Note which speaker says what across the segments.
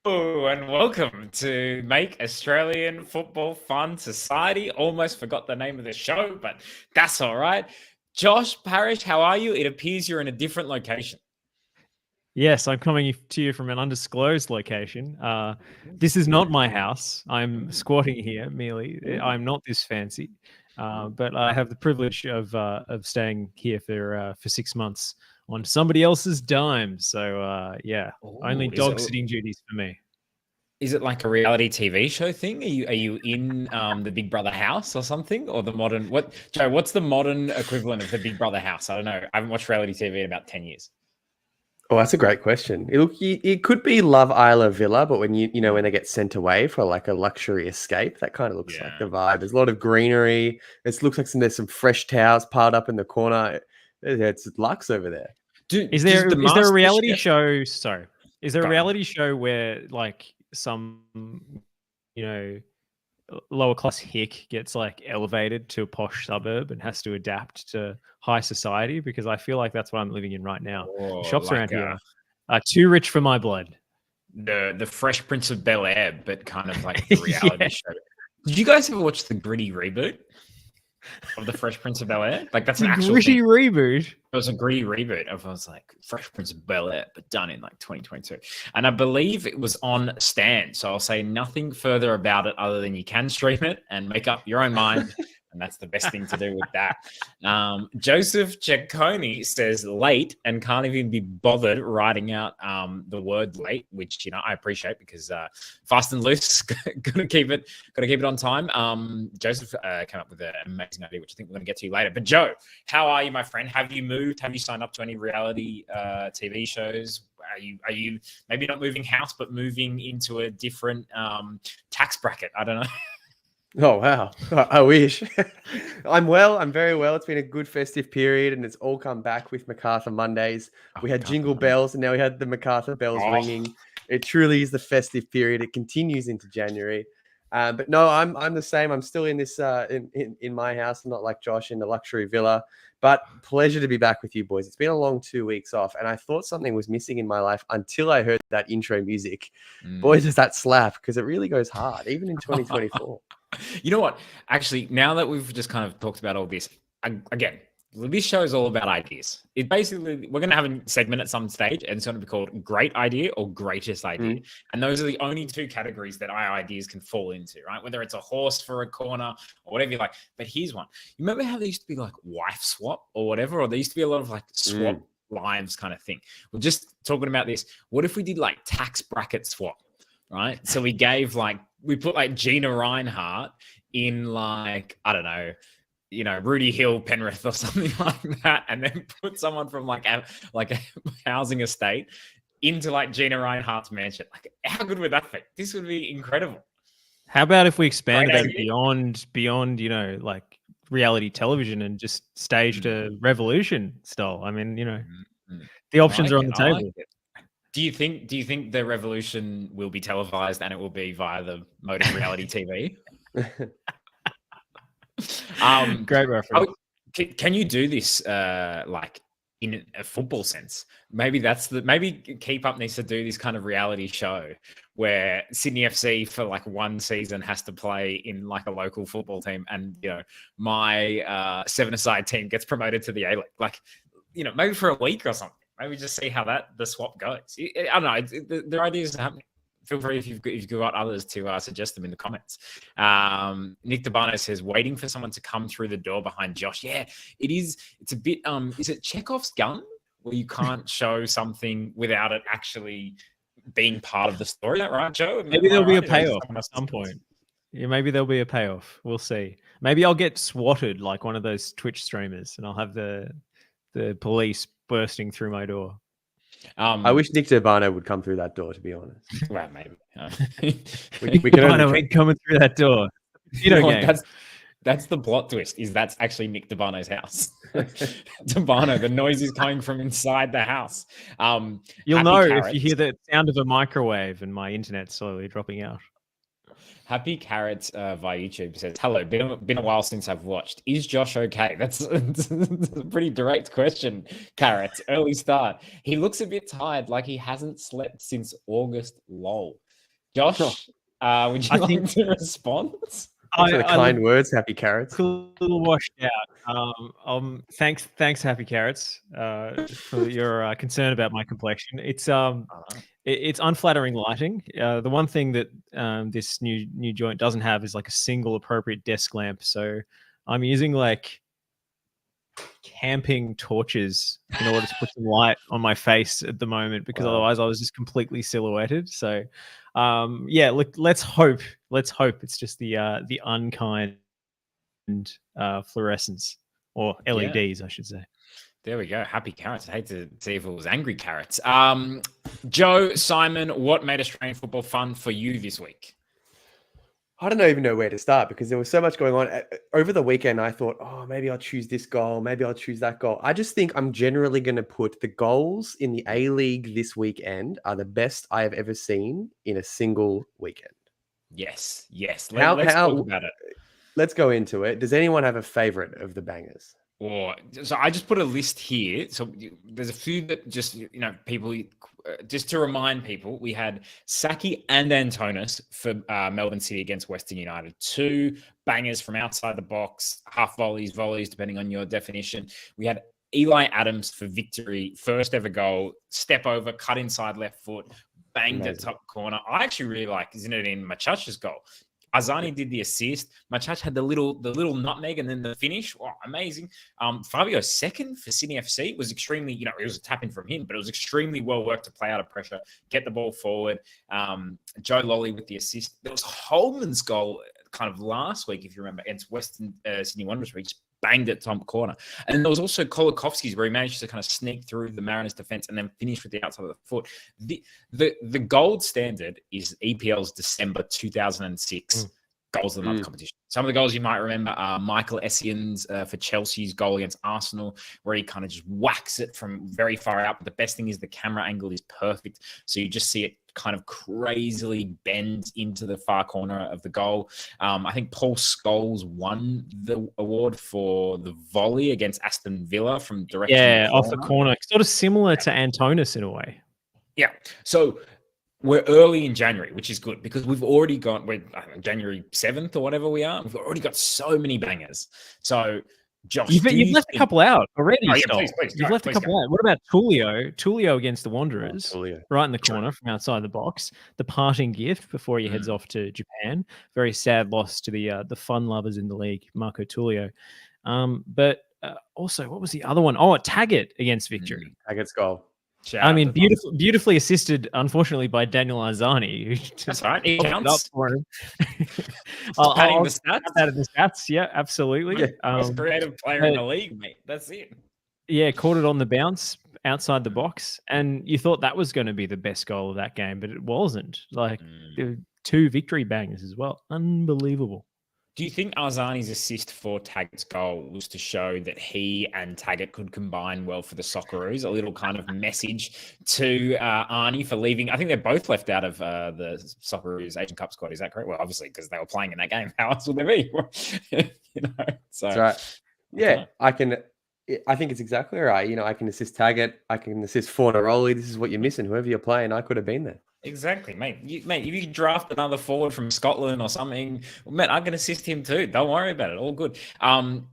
Speaker 1: Hello and welcome to Make Australian Football Fun Society. Almost forgot the name of the show, but that's all right. Josh, Parish, how are you? It appears you're in a different location.
Speaker 2: Yes, I'm coming to you from an undisclosed location. This is not my house. I'm squatting here merely. I'm not this fancy, but I have the privilege of staying here for 6 months on somebody else's dime. So yeah, only
Speaker 1: Oh,
Speaker 2: dog sitting duties for me.
Speaker 1: is it like a reality TV show thing? Are you in the Big Brother house or something, or the modern what? Joe, what's the modern equivalent of the Big Brother house? I don't know. I haven't watched reality TV in about 10 years.
Speaker 3: Oh, that's a great question. It could be Love Isla Villa, but when they get sent away for like a luxury escape, that kind of looks like
Speaker 1: Yeah.
Speaker 3: the vibe. There's a lot of greenery. It looks like there's some fresh towels piled up in the corner. It's luxe over there.
Speaker 2: Is there a
Speaker 1: Master
Speaker 2: reality
Speaker 1: Chef-
Speaker 2: show? Sorry, is there a
Speaker 1: Go on.
Speaker 2: reality show where like some you know lower class hick gets like elevated to a posh suburb and has to adapt to high society? Because I feel like that's what I'm living in right now.
Speaker 1: Oh,
Speaker 2: The shops
Speaker 1: like,
Speaker 2: around here are too rich for my blood.
Speaker 1: the Fresh Prince of Bel-Air, but kind of like the reality
Speaker 2: Yeah.
Speaker 1: show. Did you guys ever watch the gritty reboot of the Fresh Prince of Bel-Air? Like that's an
Speaker 2: The
Speaker 1: actual
Speaker 2: gritty
Speaker 1: thing.
Speaker 2: reboot.
Speaker 1: It was a gritty reboot of I was like Fresh Prince of Bel-Air, but done in like 2022. And I believe it was on Stan. So I'll say nothing further about it other than you can stream it and make up your own mind. And that's the best thing to do with that. Joseph Ciccone says late and can't even be bothered writing out the word late, which I appreciate because fast and loose, gotta keep it on time. Joseph came up with an amazing idea, which I think we're gonna get to later. But Joe, how are you, my friend? Have you moved? Have you signed up to any reality TV shows? Are you maybe not moving house, but moving into a different tax bracket? I don't know.
Speaker 3: Oh, wow. I wish. I'm well. I'm very well. It's been a good festive period and it's all come back with MacArthur Mondays. We had Jingle Bells and now we had the MacArthur bells ringing. It truly is the festive period. It continues into January. But no, I'm the same. I'm still in this in my house, not like Josh in the luxury villa. But pleasure to be back with you boys. It's been a long 2 weeks off, and I thought something was missing in my life until I heard that intro music. Boy, does that slap, because it really goes hard, even in 2024.
Speaker 1: You know what? Actually, now that we've just kind of talked about all this, again, this show is all about ideas. It basically, we're going to have a segment at some stage, and it's going to be called Great Idea or Greatest Idea. And those are the only two categories that our ideas can fall into, right? Whether it's a horse for a corner or whatever you like. But here's one. You remember how there used to be like wife swap or whatever? Or there used to be a lot of like swap lives kind of thing. We're just talking about this. What if we did like tax bracket swap, right? So we put like Gina Reinhart in like, I don't know, Rudy Hill, Penrith or something like that, and then put someone from like a housing estate into like Gina Reinhart's mansion. Like, how good would that be? This would be incredible.
Speaker 2: How about if we expanded that beyond, like reality television and just staged a revolution style? I mean, the options are on the table.
Speaker 1: Do you think the revolution will be televised and it will be via the mode of reality TV?
Speaker 2: Great reference.
Speaker 1: Can you do this like in a football sense? Maybe Keep Up needs to do this kind of reality show where Sydney FC for like one season has to play in like a local football team, and my seven-a-side team gets promoted to the A-League. Like, maybe for a week or something. Maybe just see how the swap goes. I don't know. The ideas are happening. Feel free if you've got others to suggest them in the comments. Nick Dabano says, waiting for someone to come through the door behind Josh. Yeah, it is. It's a bit, is it Chekhov's gun where you can't show something without it actually being part of the story? Is that right, Joe?
Speaker 2: Maybe there'll be a payoff at some point. Yeah, maybe there'll be a payoff. We'll see. Maybe I'll get swatted like one of those Twitch streamers and I'll have the police bursting through my door.
Speaker 3: I wish Nick Dabano would come through that door, to be honest.
Speaker 1: Well, maybe.
Speaker 3: we can only
Speaker 2: coming through that door.
Speaker 1: That's the plot twist, is that's actually Nick Dabano's house. Dabano, the noise is coming from inside the house.
Speaker 2: You'll know if you hear the sound of a microwave and my internet slowly dropping out.
Speaker 1: Happy Carrots via YouTube says, hello, been a while since I've watched. Is Josh okay? That's a pretty direct question, Carrots. Early start. He looks a bit tired, like he hasn't slept since August, lol. Josh, would you
Speaker 2: I
Speaker 1: like
Speaker 2: think
Speaker 1: to respond?
Speaker 3: Thanks for the kind words, Happy Carrots.
Speaker 2: A little washed out. Thanks, Happy Carrots, for your concern about my complexion. It's unflattering lighting. The one thing that this new joint doesn't have is like a single appropriate desk lamp. So I'm using like camping torches in order to put some light on my face at the moment, because otherwise I was just completely silhouetted. So yeah, look, let's hope it's just the unkind fluorescence, or LEDs, I should say.
Speaker 1: There we go. Happy Carrots. I hate to see if it was angry carrots. Joe, Simon, what made Australian football fun for you this week?
Speaker 3: I don't even know where to start, because there was so much going on. Over the weekend, I thought, oh, maybe I'll choose this goal. Maybe I'll choose that goal. I just think I'm generally going to put the goals in the A-League this weekend are the best I have ever seen in a single weekend.
Speaker 1: Yes. Let's talk about it.
Speaker 3: Let's go into it. Does anyone have a favorite of the bangers?
Speaker 1: So I just put a list here. So there's a few that just, people, just to remind people, we had Saki and Antonis for Melbourne City against Western United. 2 bangers from outside the box, half volleys, depending on your definition. We had Eli Adams for victory, first ever goal, step over, cut inside left foot, banged at top corner. I actually really like, isn't it, in Machach's goal? Azani did the assist. Machach had the little nutmeg, and then the finish. Wow, amazing. Fabio's second for Sydney FC was extremely, it was a tap in from him, but it was extremely well worked to play out of pressure, get the ball forward. Joe Lolly with the assist. There was Holman's goal kind of last week, if you remember, against Western Sydney Wanderers, where he just banged at top corner. And then there was also Kolokovsky's, where he managed to kind of sneak through the Mariners defense and then finish with the outside of the foot. The gold standard is EPL's December 2006 goals of the month competition. Some of the goals you might remember are Michael Essien's for Chelsea's goal against Arsenal, where he kind of just whacks it from very far out. But the best thing is the camera angle is perfect. So you just see it kind of crazily bend into the far corner of the goal. I think Paul Scholes won the award for the volley against Aston Villa from directly
Speaker 2: off the corner. Sort of similar to Antonis in a way.
Speaker 1: Yeah. So we're early in January, which is good, because we've already got, January 7th or whatever we are. We've already got so many bangers. So, Josh,
Speaker 2: you've left a couple out already.
Speaker 1: Oh, yeah, please,
Speaker 2: you've left a couple out. What about Tulio? Tulio against the Wanderers, right in the corner from outside the box. The parting gift before he heads off to Japan. Very sad loss to the fun lovers in the league, Marco Tulio. But also, what was the other one? Oh, Taggart against Victory.
Speaker 3: Taggart's goal.
Speaker 2: Beautifully assisted, unfortunately, by Daniel Arzani.
Speaker 1: That's right. He counts.
Speaker 2: For him.
Speaker 1: I'll the stats.
Speaker 2: Out of the stats, yeah, absolutely.
Speaker 1: Most creative player in the league, mate. That's it.
Speaker 2: Yeah, caught it on the bounce outside the box, and you thought that was going to be the best goal of that game, but it wasn't. There were 2 victory bangers as well. Unbelievable.
Speaker 1: Do you think Arzani's assist for Taggart's goal was to show that he and Taggart could combine well for the Socceroos? A little kind of message to Arnie for leaving. I think they're both left out of the Socceroos Asian Cup squad. Is that correct? Well, obviously, because they were playing in that game. How else would they be? So
Speaker 3: that's right. Yeah, I think it's exactly right. I can assist Taggart. I can assist Fornaroli. This is what you're missing. Whoever you're playing, I could have been there.
Speaker 1: Exactly, mate. If you draft another forward from Scotland or something, mate, I can assist him too. Don't worry about it. All good.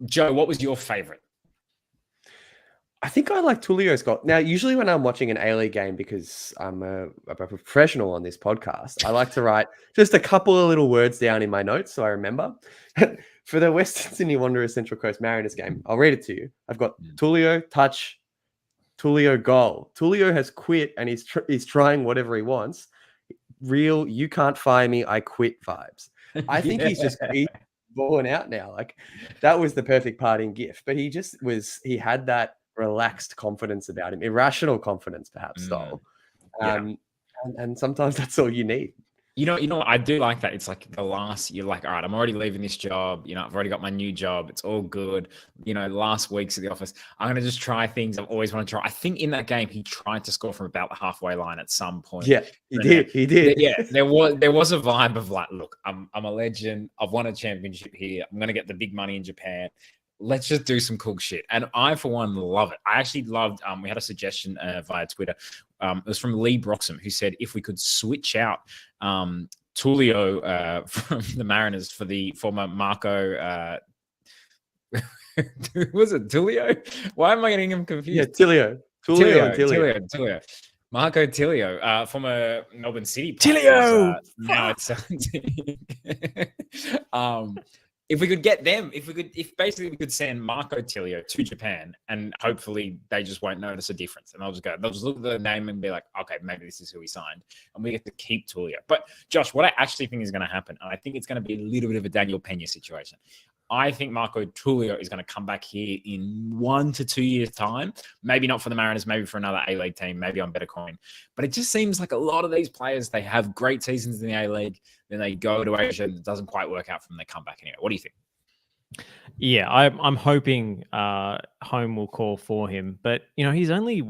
Speaker 1: Joe, what was your favorite?
Speaker 3: I think I like Tulio's goal. Now, usually when I'm watching an A-League game, because I'm a professional on this podcast, I like to write just a couple of little words down in my notes so I remember. For the Western Sydney Wanderers Central Coast Mariners game, I'll read it to you. I've got Tulio, touch, Tulio, goal. Tulio has quit and he's trying whatever he wants. Real, you can't fire me, I quit vibes. I think he's balling out now. That was the perfect parting gift. But he had that relaxed confidence about him, irrational confidence, perhaps, Stoll. And sometimes that's all you need.
Speaker 1: You know, I do like that. It's like the last, you're like, all right, I'm already leaving this job. I've already got my new job. It's all good. Last week's at the office, I'm going to just try things I've always wanted to try. I think in that game, he tried to score from about the halfway line at some point.
Speaker 3: Yeah, he did.
Speaker 1: Yeah, there was a vibe of like, look, I'm a legend. I've won a championship here. I'm going to get the big money in Japan. let's just do some cool shit. And I, for one, love it. I actually loved, we had a suggestion via Twitter. It was from Lee Broxham, who said if we could switch out Tulio from the Mariners for the former Marco. Was it Tulio? Why am I getting him confused?
Speaker 3: Yeah, Tulio.
Speaker 1: Tulio. Marco Tilio, former Melbourne City player.
Speaker 2: Tilio!
Speaker 1: Now it's if we could get them, if basically we could send Marco Tilio to Japan, and hopefully they just won't notice a difference, and they'll just look at the name and be like, okay, maybe this is who we signed, and we get to keep Tulio. But Josh, what I actually think is going to happen, and I think it's going to be a little bit of a Daniel Pena situation. I think Marco Tulio is going to come back here in 1 to 2 years' time. Maybe not for the Mariners, maybe for another A-League team, maybe on better coin. But it just seems like a lot of these players, they have great seasons in the A-League, then they go to Asia and it doesn't quite work out for them. They come back anyway. What do you think?
Speaker 2: Yeah, I'm hoping home will call for him. But, he's only,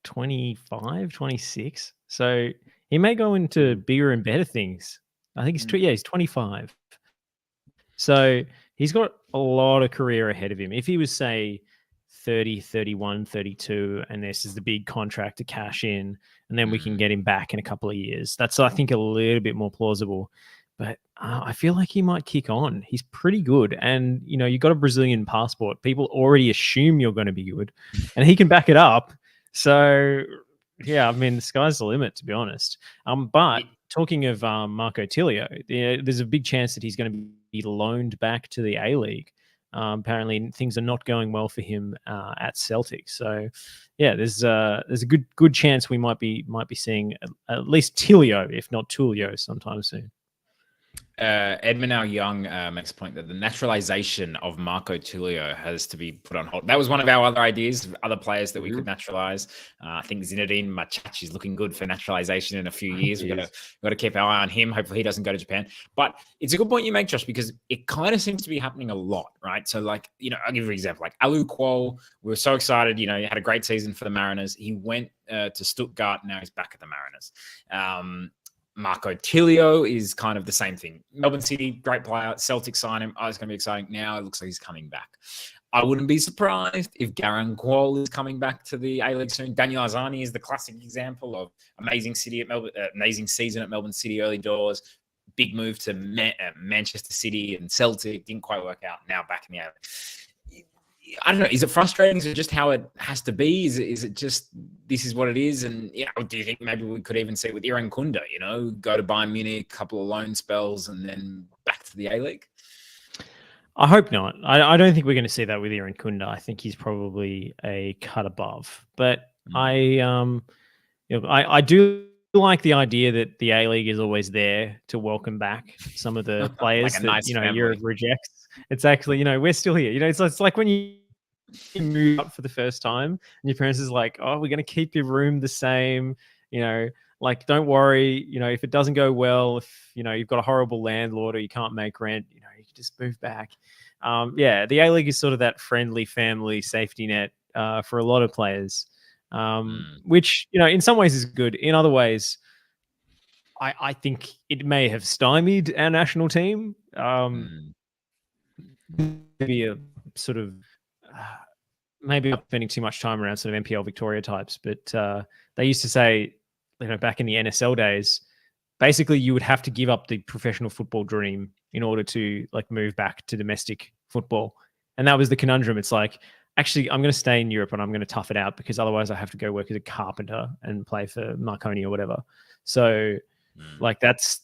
Speaker 2: 25, 26? So he may go into bigger and better things. I think he's 25. So he's got a lot of career ahead of him. If he was, say, 30, 31, 32, and this is the big contract to cash in, and then we can get him back in a couple of years, that's, I think, a little bit more plausible. But I feel like he might kick on. He's pretty good. And, you've got a Brazilian passport. People already assume you're going to be good, and he can back it up. So, yeah, I mean, the sky's the limit, to be honest. But talking of Marco Tilio, there's a big chance that he's going to be loaned back to the A-League. Apparently, things are not going well for him at Celtic. So, yeah, there's a good chance we might be seeing at least Tilio, if not Tulio, sometime soon.
Speaker 1: Edmund Al Young makes a point that the naturalization of Marco Tulio has to be put on hold. That was one of our other ideas, other players that we could naturalize. I think Zinedine Machachi is looking good for naturalization in a few years. We've got to keep our eye on him. Hopefully he doesn't go to Japan. But it's a good point you make, Josh, because it kind of seems to be happening a lot, right? So, I'll give you an example. Like Alu Kuol, we were so excited. He had a great season for the Mariners. He went to Stuttgart. Now he's back at the Mariners. Marco Tilio is kind of the same thing. Melbourne City, great player. Celtic sign him. Oh, it's going to be exciting. Now it looks like he's coming back. I wouldn't be surprised if Garan Kuol is coming back to the A-League soon. Daniel Arzani is the classic example of amazing season at Melbourne City early doors. Big move to Manchester City and Celtic. Didn't quite work out. Now back in the A-League. I don't know. Is it frustrating? Is it just how it has to be? Is it just this is what it is? And do you think maybe we could even see it with Iran Kunda? Go to Bayern Munich, couple of loan spells, and then back to the A-League.
Speaker 2: I hope not. I don't think we're going to see that with Iran Kunda. I think he's probably a cut above. But I do like the idea that the A-League is always there to welcome back some of the players
Speaker 1: like a
Speaker 2: that
Speaker 1: nice
Speaker 2: Europe rejects. It's actually, we're still here. It's like when you move up for the first time and your parents is like, oh, we're going to keep your room the same, don't worry, if it doesn't go well, if, you've got a horrible landlord or you can't make rent, you can just move back. The A-League is sort of that friendly family safety net for a lot of players, which, in some ways is good. In other ways, I think it may have stymied our national team. Maybe a sort of maybe I'm spending too much time around sort of MPL Victoria types, but they used to say, back in the NSL days, basically you would have to give up the professional football dream in order to move back to domestic football. And that was the conundrum. It's like, actually, I'm going to stay in Europe and I'm going to tough it out because otherwise I have to go work as a carpenter and play for Marconi or whatever. So that's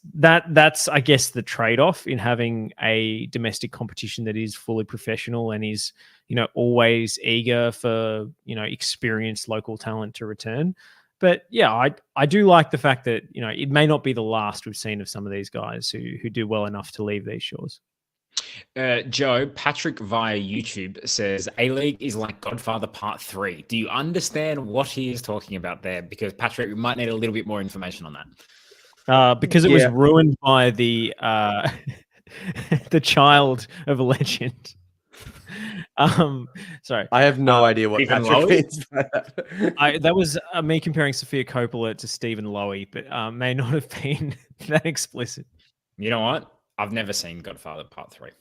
Speaker 2: I guess the trade-off in having a domestic competition that is fully professional and is always eager for experienced local talent to return. But yeah, I do like the fact that it may not be the last we've seen of some of these guys who do well enough to leave these shores.
Speaker 1: Joe, Patrick via YouTube says A-League is like Godfather Part 3. Do you understand what he is talking about there? Because Patrick, we might need a little bit more information on that.
Speaker 2: Because it was ruined by the the child of a legend. Sorry,
Speaker 3: I have no idea what Patrick means by that.
Speaker 2: That was me comparing Sophia Coppola to Stephen Lowy, but may not have been that explicit.
Speaker 1: You know what? I've never seen Godfather Part 3.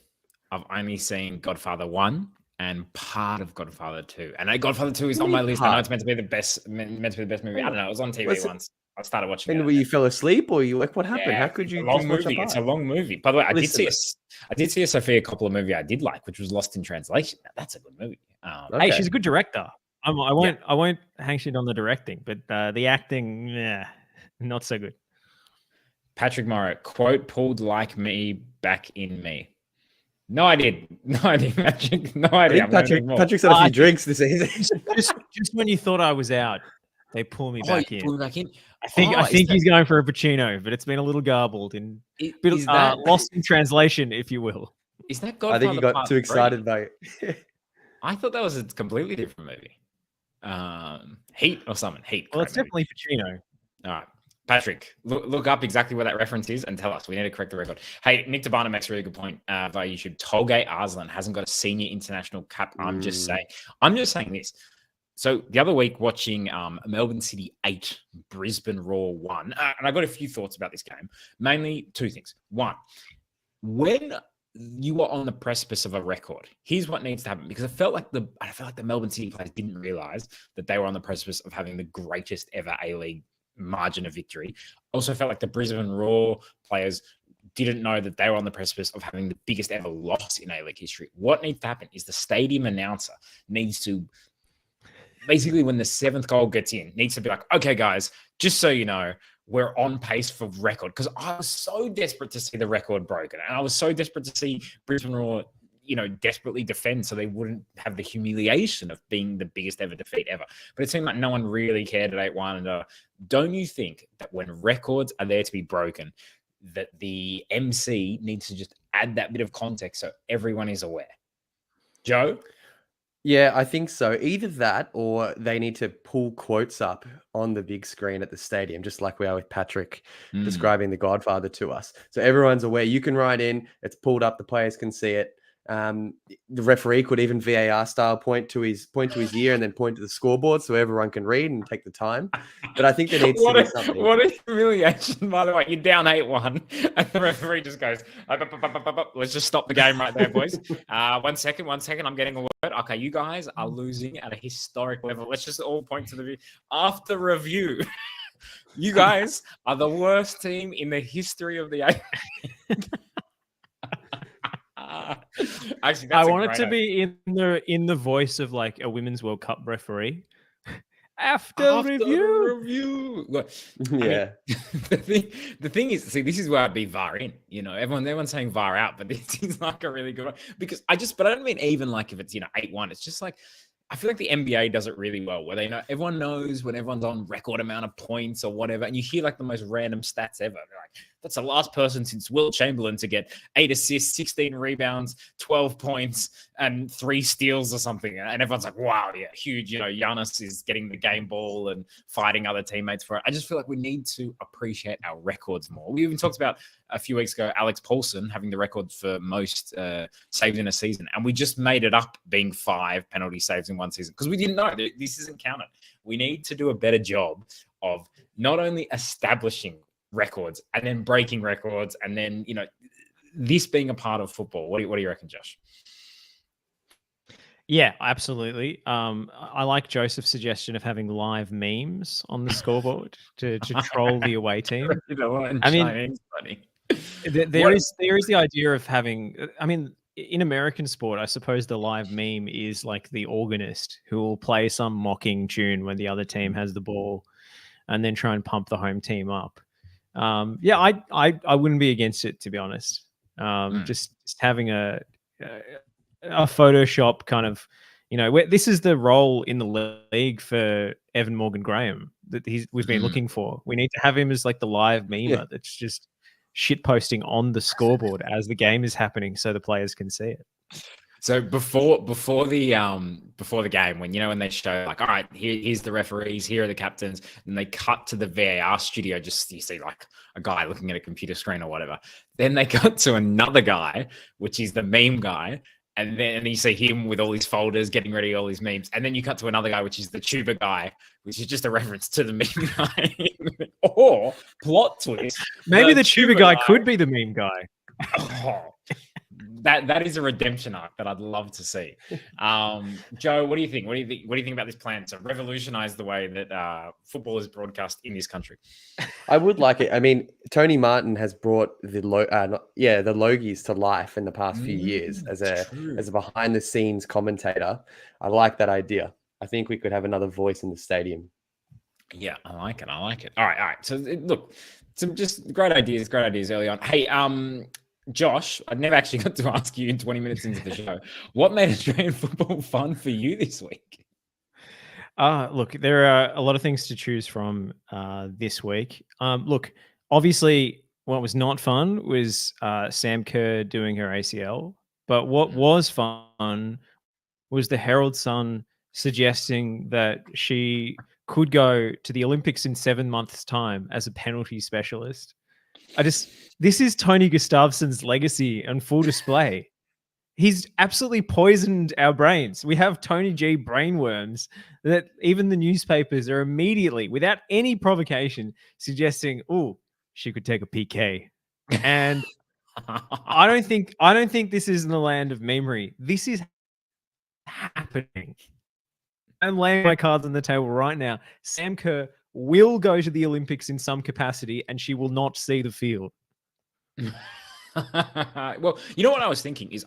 Speaker 1: I've only seen Godfather 1 and part of Godfather 2. And Godfather 2 is on
Speaker 3: Only
Speaker 1: my list. I know
Speaker 3: part?
Speaker 1: it's meant to be the best movie. I don't know. It was on TV
Speaker 3: Was it-
Speaker 1: once. I started watching
Speaker 3: And
Speaker 1: it.
Speaker 3: were you fell asleep or you like what happened?
Speaker 1: Yeah,
Speaker 3: How could
Speaker 1: it's
Speaker 3: you
Speaker 1: a long
Speaker 3: just watch
Speaker 1: movie?
Speaker 3: a
Speaker 1: It's
Speaker 3: part?
Speaker 1: a long movie. By the way, I
Speaker 3: Listen,
Speaker 1: did see a Sofia Coppola movie I did like, which was Lost in Translation. Now, that's a good movie.
Speaker 2: Hey,
Speaker 3: Okay.
Speaker 2: she's a good director. I won't hang shit on the directing, but the acting, yeah, not so good.
Speaker 1: Patrick Morrow, quote, pulled like me back in me. No idea. No idea, Patrick. No
Speaker 3: I
Speaker 1: idea.
Speaker 3: think Patrick's had a few drinks this season.
Speaker 2: just when you thought I was out, they pull me back in.
Speaker 1: Pull me back in.
Speaker 2: I think he's going for a Pacino, but it's been a little garbled in lost in translation, if you will.
Speaker 1: Is that Godfather?
Speaker 3: I think you got
Speaker 1: Part
Speaker 3: too excited
Speaker 1: 3?
Speaker 3: by it.
Speaker 1: I thought that was a completely different movie. Heat or something. Heat.
Speaker 2: Well, it's definitely Pacino.
Speaker 1: All right. Patrick, look up exactly where that reference is and tell us. We need to correct the record. Hey, Nick Tabana makes a really good point via YouTube. Tolgate Arslan hasn't got a senior international cap. I'm just saying this. So the other week watching Melbourne City 8, Brisbane Roar 1, and I got a few thoughts about this game. Mainly two things. One, when you are on the precipice of a record, here's what needs to happen, because I felt like the Melbourne City players didn't realize that they were on the precipice of having the greatest ever A-League margin of victory. Also felt like the Brisbane Roar players didn't know that they were on the precipice of having the biggest ever loss in A-League history. What needs to happen is the stadium announcer needs to, basically when the 7th goal gets in, needs to be like, okay, guys, just so you know, we're on pace for record. Because I was so desperate to see the record broken. And I was so desperate to see Brisbane Roar, desperately defend so they wouldn't have the humiliation of being the biggest ever defeat ever. But it seemed like no one really cared at 8-1. And don't you think that when records are there to be broken, that the MC needs to just add that bit of context so everyone is aware? Joe?
Speaker 3: Yeah, I think so. Either that or they need to pull quotes up on the big screen at the stadium, just like we are with Patrick describing The Godfather to us. So everyone's aware. You can write in, it's pulled up, the players can see it. The referee could even VAR style point to his ear and then point to the scoreboard so everyone can read and take the time. But I think there needs to be something.
Speaker 1: What a humiliation, by the way. You're down 8-1 and the referee just goes, let's just stop the game right there, boys. 1 second. I'm getting a word. Okay, you guys are losing at a historic level. Let's just all point to the after review. You guys are the worst team in the history of the Actually,
Speaker 2: I want it to be in the voice of like a Women's World Cup referee. After review.
Speaker 1: Look,
Speaker 3: Yeah.
Speaker 1: The thing is, see, this is where I'd be VAR in. Everyone's saying VAR out, but this is like a really good one because I don't mean even like if it's 8-1. It's just like I feel like the NBA does it really well, where everyone knows when everyone's on record amount of points or whatever, and you hear like the most random stats ever. They're like, that's the last person since Wilt Chamberlain to get 8 assists, 16 rebounds, 12 points, and 3 steals or something. And everyone's like, wow, yeah, huge. Giannis is getting the game ball and fighting other teammates for it. I just feel like we need to appreciate our records more. We even talked about a few weeks ago, Alex Paulson having the record for most saves in a season. And we just made it up being 5 penalty saves in one season because we didn't know that this isn't counted. We need to do a better job of not only establishing records and then breaking records and then, this being a part of football. What do you reckon, Josh?
Speaker 2: Yeah, absolutely. I like Joseph's suggestion of having live memes on the scoreboard to troll the away team. I mean, there is the idea of having. I mean, in American sport, I suppose the live meme is like the organist who will play some mocking tune when the other team has the ball, and then try and pump the home team up. Yeah, I wouldn't be against it, to be honest. Just having a Photoshop kind of, this is the role in the league for Evan Morgan Graham that we've been looking for. We need to have him as like the live memer that's just shit posting on the scoreboard as the game is happening so the players can see it.
Speaker 1: So before the game, when they show like, all right, here's the referees, here are the captains, and they cut to the VAR studio, just you see like a guy looking at a computer screen or whatever. Then they cut to another guy, which is the meme guy, and then you see him with all his folders getting ready, all his memes, and then you cut to another guy, which is the tuba guy, which is just a reference to the meme guy. Or plot twist,
Speaker 2: maybe the tuba guy could be the meme guy.
Speaker 1: Oh. that is a redemption arc that I'd love to see. Joe, what do you think? What do you think about this plan to revolutionize the way that football is broadcast in this country?
Speaker 3: I would like it. I mean, Tony Martin has brought the Logies to life in the past few years as a behind the scenes commentator. I like that idea. I think we could have another voice in the stadium.
Speaker 1: Yeah, I like it. All right. So look, some just great ideas early on. Hey, Josh, I never actually got to ask you in 20 minutes into the show, what made Australian football fun for you this week?
Speaker 2: Look, there are a lot of things to choose from this week. Look, obviously, what was not fun was Sam Kerr doing her ACL. But what was fun was the Herald Sun suggesting that she could go to the Olympics in 7 months' time as a penalty specialist. This is Tony Gustafsson's legacy on full display. He's absolutely poisoned our brains. We have Tony G brainworms that even the newspapers are immediately, without any provocation, suggesting, "Oh, she could take a PK." And I don't think this is in the land of memory. This is happening. I'm laying my cards on the table right now. Sam Kerr will go to the Olympics in some capacity, and she will not see the field.
Speaker 1: Well, you know what I was thinking is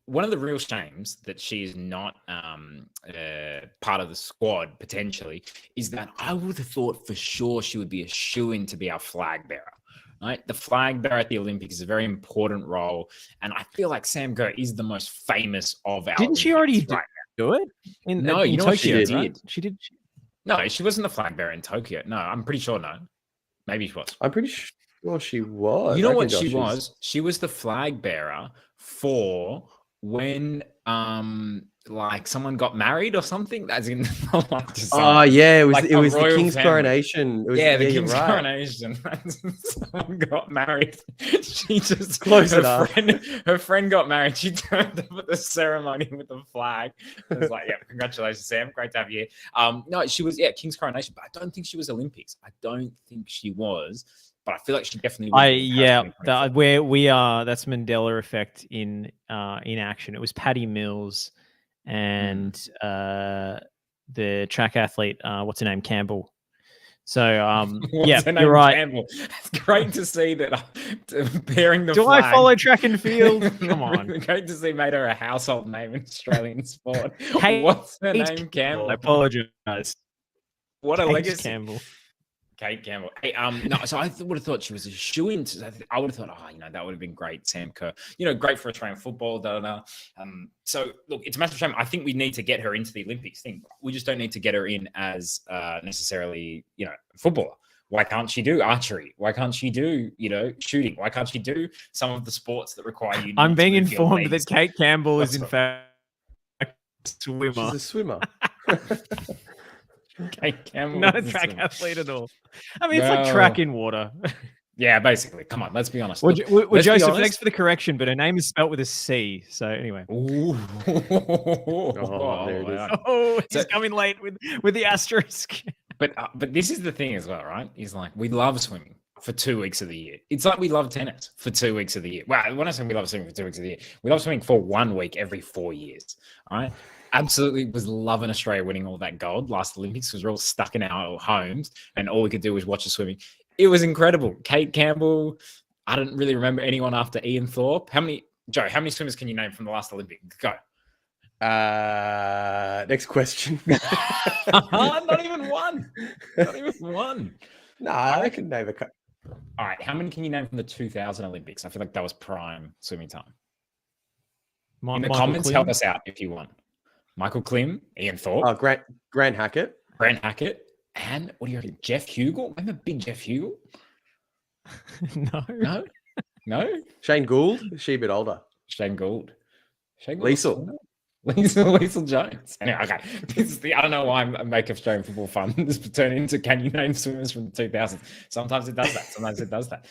Speaker 1: one of the real shames that she's not part of the squad potentially is that I would have thought for sure she would be a shoo-in to be our flag bearer. Right? The flag bearer at the Olympics is a very important role, and I feel like Sam Kerr is the most famous of our.
Speaker 2: Didn't she already do it?
Speaker 1: You know
Speaker 2: Tokyo,
Speaker 1: what she did?
Speaker 2: right? She did.
Speaker 1: No, she wasn't the flag bearer in Tokyo. No, I'm pretty sure. No, maybe she was.
Speaker 3: I'm pretty sure she was.
Speaker 1: You know what she was? She was the flag bearer for when like someone got married or something. As in, like
Speaker 3: it was
Speaker 1: like
Speaker 3: the king's
Speaker 1: family.
Speaker 3: Coronation. It was,
Speaker 1: the king's coronation. Someone got married. She just
Speaker 3: close enough.
Speaker 1: Her friend got married. She turned up at the ceremony with the flag. I was like, "Yeah, congratulations, Sam. Great to have you here." No, she was king's coronation, but I don't think she was Olympics. I don't think she was. But I feel like she definitely.
Speaker 2: Where we are, that's Mandela effect in action. It was Patty Mills and the track athlete, what's her name, Campbell. So you're right.
Speaker 1: Campbell. It's great to see that bearing the
Speaker 2: Do
Speaker 1: flag.
Speaker 2: I follow track and field? Come on.
Speaker 1: Great to see made her a household name in Australian sport.
Speaker 2: Hey,
Speaker 1: what's her name, Campbell?
Speaker 2: I apologize.
Speaker 1: What a legacy.
Speaker 2: Campbell.
Speaker 1: Kate Campbell. Hey, no, so I would have thought she was a shoo-in. I would have thought, that would have been great, Sam Kerr. Great for Australian football. So look, it's a massive shame. I think we need to get her into the Olympics thing. We just don't need to get her in as necessarily, footballer. Why can't she do archery? Why can't she do, shooting? Why can't she do some of the sports that require you?
Speaker 2: I'm being informed that Kate Campbell is in fact a swimmer.
Speaker 3: She's a swimmer.
Speaker 1: Kate Campbell.
Speaker 2: Not a track athlete at all. I mean, it's like track in water.
Speaker 1: Yeah, basically. Come on, let's be honest.
Speaker 2: Well, Joseph, thanks for the correction, but her name is spelt with a C. So anyway.
Speaker 1: Ooh.
Speaker 3: There it is.
Speaker 2: Oh, he's coming late with the asterisk.
Speaker 1: But this is the thing as well, right? Is like we love swimming for 2 weeks of the year. It's like we love tennis for 2 weeks of the year. Well, when I say we love swimming for 2 weeks of the year, we love swimming for 1 week every 4 years. All right. Absolutely was loving Australia winning all that gold last Olympics because we're all stuck in our homes and all we could do was watch the swimming. It was incredible. Kate Campbell. I don't really remember anyone after Ian Thorpe. How many swimmers can you name from the last Olympic? Go.
Speaker 3: Next question.
Speaker 1: Not even one. Not even one.
Speaker 3: No, I can name a couple.
Speaker 1: All right. How many can you name from the 2000 Olympics? I feel like that was prime swimming time. In the comments, help us out if you want. Michael Klim, Ian Thorpe.
Speaker 3: Oh, Grant Hackett.
Speaker 1: Grant Hackett. And what do you reckon? Jeff Hugel? Remember big Jeff Hugel? No?
Speaker 3: Shane Gould? Is she a bit older?
Speaker 1: Shane Gould.
Speaker 3: Liesl
Speaker 1: Jones. Anyway, okay. I don't know why I make Australian football fun. This would turn into can you name swimmers from the 2000s? Sometimes it does that.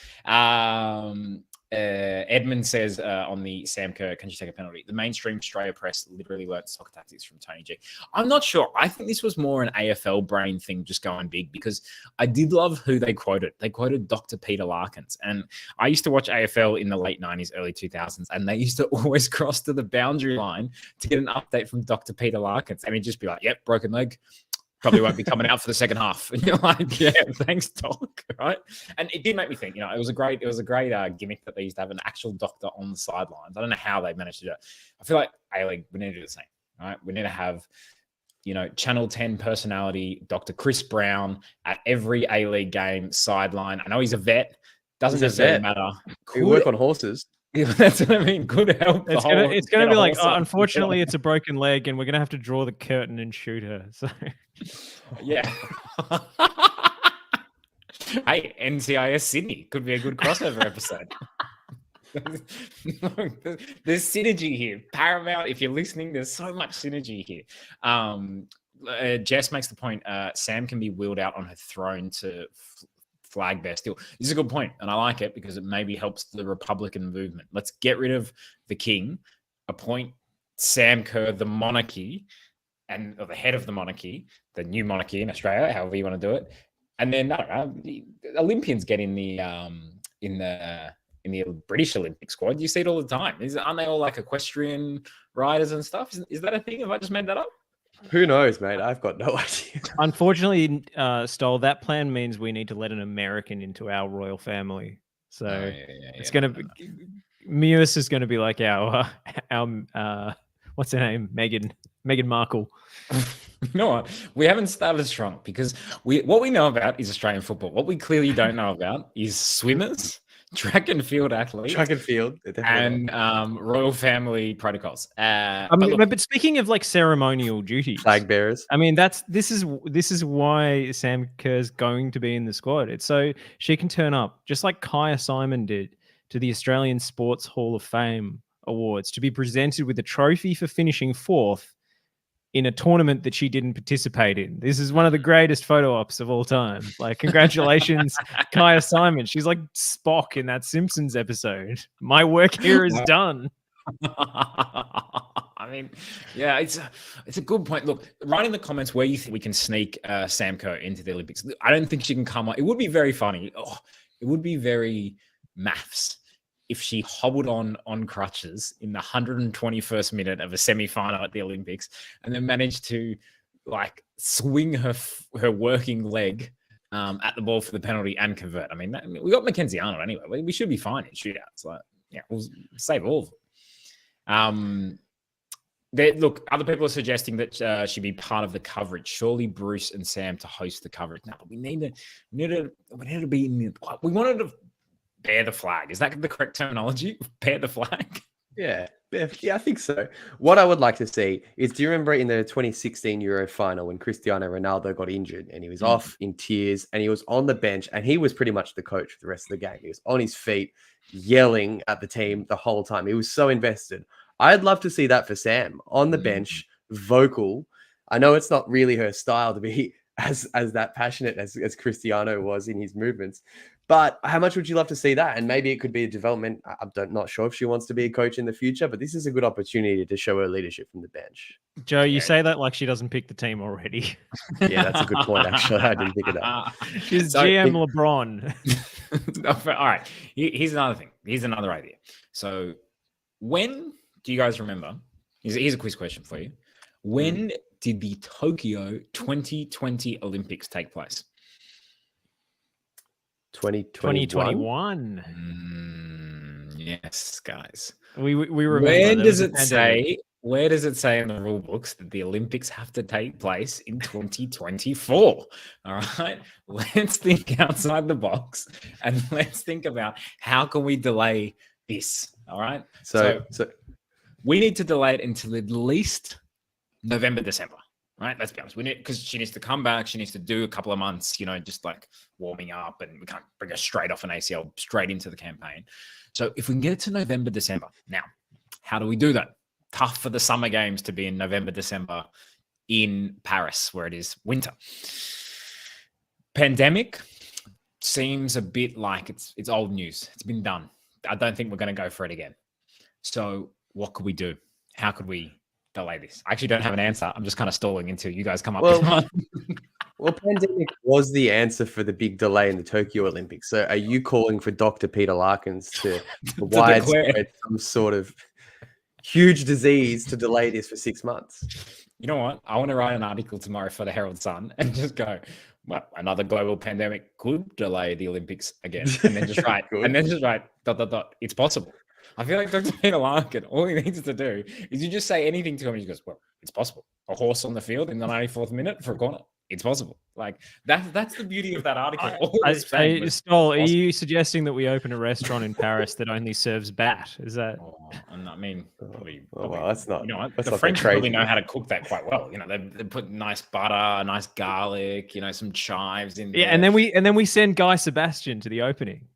Speaker 1: Edmund says on the Sam Kerr, can you take a penalty? The mainstream Australia press literally learnt soccer tactics from Tony G. I'm not sure. I think this was more an AFL brain thing, just going big, because I did love who they quoted. They quoted Dr. Peter Larkins. And I used to watch AFL in the late 90s, early 2000s, and they used to always cross to the boundary line to get an update from Dr. Peter Larkins. And he'd just be like, yep, broken leg. Probably won't be coming out for the second half. And you're like, yeah, thanks, doc. Right. And it did make me think, it was a great gimmick that they used to have an actual doctor on the sidelines. I don't know how they managed to do it. I feel like A-League, we need to do the same. Right. We need to have, Channel 10 personality, Dr. Chris Brown at every A-League game sideline. I know he's a vet. Doesn't necessarily matter.
Speaker 3: We work on horses.
Speaker 1: Yeah, that's what I mean. Good help.
Speaker 2: It's gonna be like, unfortunately, it's a broken leg, and we're gonna have to draw the curtain and shoot her. So,
Speaker 1: yeah. Hey, NCIS Sydney could be a good crossover episode. There's synergy here. Paramount, if you're listening, there's so much synergy here. Jess makes the point. Sam can be wheeled out on her throne to flag bear still. This is a good point, and I like it because it maybe helps the Republican movement. Let's get rid of the king, appoint Sam Kerr, the monarchy, or the head of the monarchy, the new monarchy in Australia, however you want to do it, and then I don't know, the Olympians get in the British Olympic squad. You see it all the time. Aren't they all like equestrian riders and stuff? Is that a thing? Have I just made that up?
Speaker 3: Who knows, mate? I've got no idea.
Speaker 2: Unfortunately, Stoll, that plan means we need to let an American into our royal family. So it's going to be, Mewis is going to be like our what's her name? Meghan Markle.
Speaker 1: You know what? We haven't started strong because what we know about is Australian football. What we clearly don't know about is swimmers, track and field athletes, and royal family protocols.
Speaker 2: But speaking of like ceremonial duties,
Speaker 3: flag bearers.
Speaker 2: I mean, this is why Sam Kerr's going to be in the squad. It's so she can turn up, just like Kaya Simon did, to the Australian Sports Hall of Fame Awards to be presented with a trophy for finishing fourth in a tournament that she didn't participate in. This is one of the greatest photo ops of all time. Like, congratulations, Kaya Simon. She's like Spock in that Simpsons episode. My work here is done.
Speaker 1: I mean, yeah, it's a good point. Look, write in the comments where you think we can sneak Sam Kerr into the Olympics. I don't think she can come on. It would be very funny. It would be very MAFFS if she hobbled on crutches in the 121st minute of a semi-final at the Olympics and then managed to like swing her working leg at the ball for the penalty and convert. I mean, we got Mackenzie Arnold anyway. We should be fine in shootouts. Like, yeah, we'll save all of them. Look, other people are suggesting that she'd be part of the coverage. Surely Bruce and Sam to host the coverage. No, but we need to be in we wanted to bear the flag. Is that the correct terminology? Bear the flag?
Speaker 3: Yeah, I think so. What I would like to see is, do you remember in the 2016 Euro final when Cristiano Ronaldo got injured and he was off in tears and he was on the bench and he was pretty much the coach for the rest of the game. He was on his feet yelling at the team the whole time. He was so invested. I'd love to see that for Sam on the bench, vocal. I know it's not really her style to be as that passionate as Cristiano was in his movements. But how much would you love to see that? And maybe it could be a development. I'm not sure if she wants to be a coach in the future, but this is a good opportunity to show her leadership from the bench.
Speaker 2: Joe, you say that like she doesn't pick the team already.
Speaker 3: Yeah, that's a good point, actually. I didn't pick it up.
Speaker 2: She's GM LeBron.
Speaker 1: All right. Here's another thing. Here's another idea. So when do you guys remember? Here's a quiz question for you. When did the Tokyo 2020 Olympics take place?
Speaker 3: 2021.
Speaker 1: Yes, guys.
Speaker 2: We remember.
Speaker 1: Where does it say in the rule books that the Olympics have to take place in 2024? All right. Let's think outside the box and let's think about how can we delay this. All right. So we need to delay it until at least November, December. Right, let's be honest. We need, because she needs to come back. She needs to do a couple of months, just like warming up, and we can't bring her straight off an ACL straight into the campaign. So if we can get it to November, December, now, how do we do that? Tough for the summer games to be in November, December in Paris, where it is winter. Pandemic seems a bit like it's old news. It's been done. I don't think we're going to go for it again. So what could we do? How could we delay this? I actually don't have an answer. I'm just kind of stalling until you guys come up with one.
Speaker 3: Well, pandemic was the answer for the big delay in the Tokyo Olympics. So are you calling for Dr. Peter Larkins to widespread some sort of huge disease to delay this for 6 months?
Speaker 1: You know what? I want to write an article tomorrow for the Herald Sun and just go, well, another global pandemic could delay the Olympics again. And then just write, it's possible. I feel like Dr. Peter Larkin, all he needs to do is you just say anything to him. He goes, well, it's possible. A horse on the field in the 94th minute for a corner. It's possible. Like that's the beauty of that article.
Speaker 2: Stoll, are you suggesting that we open a restaurant in Paris that only serves bat? Is that?
Speaker 1: I mean, probably,
Speaker 3: well, that's not.
Speaker 1: You know what? The French probably know how to cook that quite well. You know, they put nice butter, nice garlic. You know, some chives in there.
Speaker 2: Yeah, and then we send Guy Sebastian to the opening.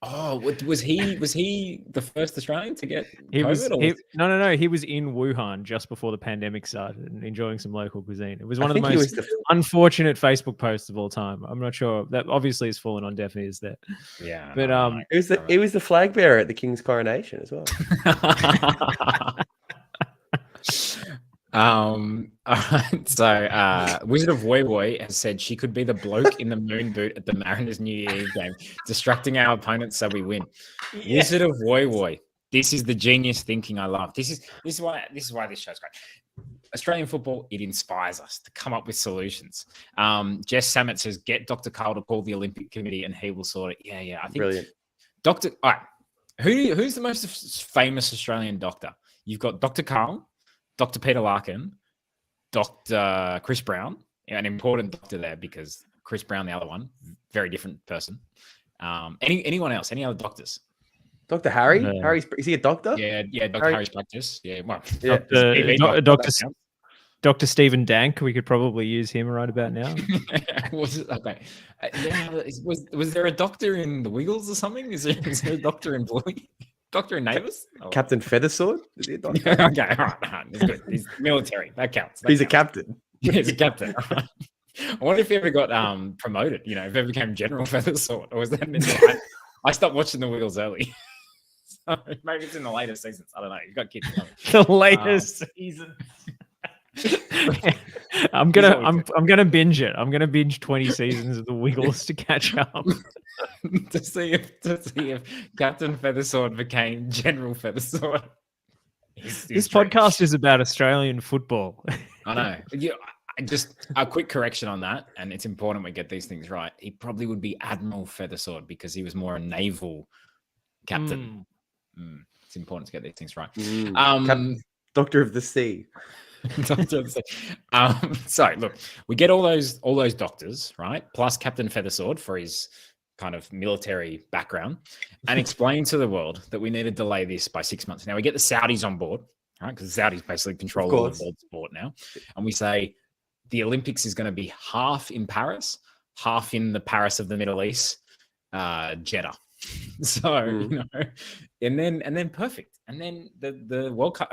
Speaker 1: Oh, was he the first Australian to get COVID?
Speaker 2: No. He was in Wuhan just before the pandemic started and enjoying some local cuisine. It was one of the most unfortunate Facebook posts of all time. I'm not sure. That obviously has fallen on deaf ears there.
Speaker 1: Yeah.
Speaker 2: But
Speaker 3: it was the flag bearer at the King's coronation as well.
Speaker 1: So Wizard of Woy Woy has said she could be the bloke in the moon boot at the Mariners New Year Eve game, distracting our opponents so we win. Yeah. Wizard of Woy Woy. This is the genius thinking I love. This is why this show's great. Australian football, it inspires us to come up with solutions. Jess Samet says, get Dr. Carl to call the Olympic Committee and he will sort it. Yeah. I think
Speaker 3: brilliant.
Speaker 1: All right. Who's the most famous Australian doctor? You've got Dr. Carl, Dr. Peter Larkin, Dr. Chris Brown, an important doctor there because Chris Brown, the other one, very different person. Anyone else? Any other doctors?
Speaker 3: Dr. Harry? Harry's, is he a doctor?
Speaker 1: Yeah, Dr. Harry's practice. Yeah, well,
Speaker 2: Dr. Stephen Dank, we could probably use him right about now.
Speaker 1: Was there a doctor in the Wiggles or something? Is there a doctor in Bluey? Doctor in Neighbours?
Speaker 3: Captain Feathersword? Is he a doctor?
Speaker 1: Okay, all right. That's good. He's military. That counts.
Speaker 3: He's a captain.
Speaker 1: Yeah, he's a captain. I wonder if he ever got promoted, if he ever became General Feathersword, or was that I stopped watching the Wiggles early. So maybe it's in the later seasons. I don't know. You've got kids.
Speaker 2: The latest seasons. I'm gonna binge it. I'm gonna binge 20 seasons of the Wiggles to catch up.
Speaker 1: to see if Captain Feathersword became General Feathersword.
Speaker 2: This podcast is about Australian football.
Speaker 1: I know. Just a quick correction on that, and it's important we get these things right. He probably would be Admiral Feathersword because he was more a naval captain. It's important to get these things right.
Speaker 3: Doctor of the Sea.
Speaker 1: So look, we get all those doctors, right? Plus Captain Feathersword for his kind of military background, and explain to the world that we need to delay this by 6 months. Now we get the Saudis on board, right? Because the Saudis basically control all the world sport now, and we say the Olympics is going to be half in Paris, half in the Paris of the Middle East, Jeddah. So and then perfect, and then the World Cup,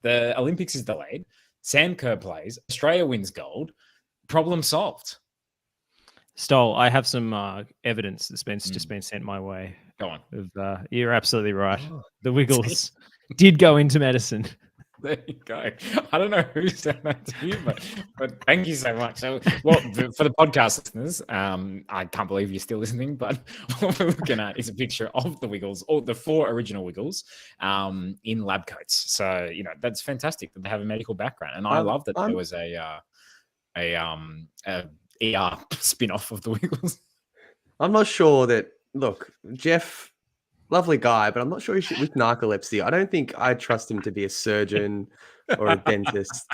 Speaker 1: the Olympics is delayed. Sam Kerr plays. Australia wins gold. Problem solved.
Speaker 2: Stoll, I have some evidence that's just been sent my way.
Speaker 1: Go on.
Speaker 2: You're absolutely right. The Wiggles did go into medicine.
Speaker 1: There you go. I don't know who sent that to you, but thank you so much. So, well, for the podcast listeners, I can't believe you're still listening, but what we're looking at is a picture of the Wiggles, or the 4 original Wiggles, in lab coats. So, that's fantastic that they have a medical background, and I love that there was a ER spin-off of the Wiggles.
Speaker 3: I'm not sure that. Look, Jeff. Lovely guy, but I'm not sure he should with narcolepsy. I don't think I trust him to be a surgeon or a dentist.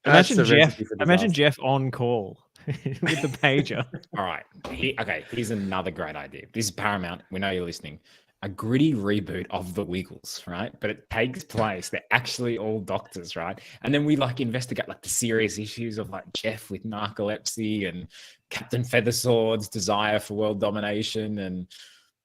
Speaker 2: Imagine Jeff on call with the pager.
Speaker 1: All right. Here's another great idea. This is Paramount. We know you're listening. A gritty reboot of the Wiggles, right? But it takes place. They're actually all doctors, right? And then we investigate the serious issues of Jeff with narcolepsy and Captain Feathersword's desire for world domination, and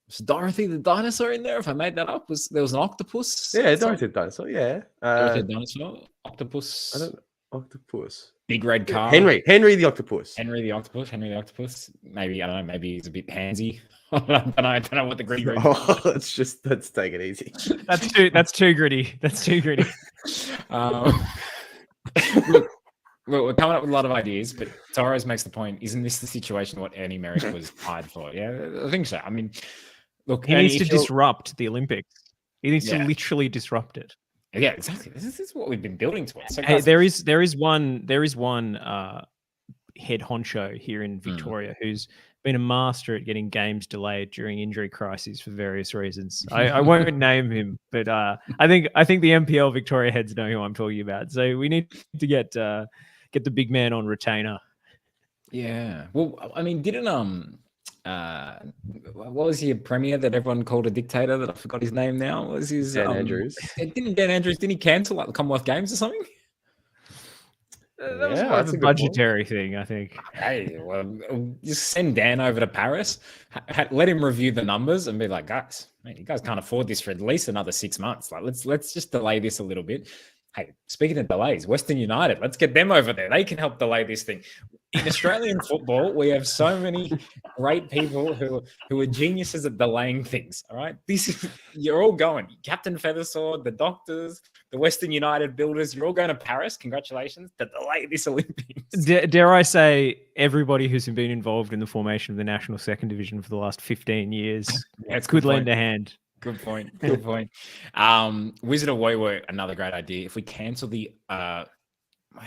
Speaker 1: was Dorothy the dinosaur in there? If I made that up, there was an octopus?
Speaker 3: Yeah, Dorothy the dinosaur. Yeah,
Speaker 1: Dorothy the dinosaur, octopus.
Speaker 3: I don't. Octopus.
Speaker 1: Big red car.
Speaker 3: Henry the octopus.
Speaker 1: Henry the octopus. Maybe, I don't know, maybe he's a bit handsy. I don't know what the gritty reason is.
Speaker 3: Oh, let's take it easy.
Speaker 2: That's too gritty. That's too gritty.
Speaker 1: Look, we're coming up with a lot of ideas, but Torres makes the point, isn't this the situation what Ernie Merrick was hired for? Yeah, I think so. I mean, look,
Speaker 2: He
Speaker 1: Ernie,
Speaker 2: needs to disrupt the Olympics. He needs to
Speaker 1: Yeah.
Speaker 2: literally disrupt it.
Speaker 1: Yeah, exactly. This is what we've been building towards. So
Speaker 2: Hey,
Speaker 1: guys,
Speaker 2: there is one head honcho here in Victoria who's been a master at getting games delayed during injury crises for various reasons. I won't name him, but I think the MPL Victoria heads know who I'm talking about. So we need to get the big man on retainer.
Speaker 1: Yeah. Well, I mean, didn't what was he, a premier that everyone called a dictator that I forgot his name now? What was his
Speaker 3: Dan Andrews.
Speaker 1: Didn't he cancel like the Commonwealth Games or something?
Speaker 2: That was
Speaker 3: Yeah,
Speaker 2: more of
Speaker 3: that's
Speaker 2: a
Speaker 3: a good point.
Speaker 2: budgetary thing, I think.
Speaker 1: Hey, well, just send Dan over to Paris, let him review the numbers, and be like, guys, man, you guys can't afford this for at least another 6 months. Like, let's just delay this a little bit. Hey, speaking of delays, Western United, let's get them over there. They can help delay this thing. In Australian football, we have so many great people who are geniuses at delaying things. All right, you're all going. Captain Feathersword, the doctors, the Western United builders. You're all going to Paris. Congratulations to delay this Olympics.
Speaker 2: Dare I say, everybody who's been involved in the formation of the national second division for the last 15 years could lend a hand.
Speaker 1: Good point. Wizard of Woiwo, another great idea. If we cancel the how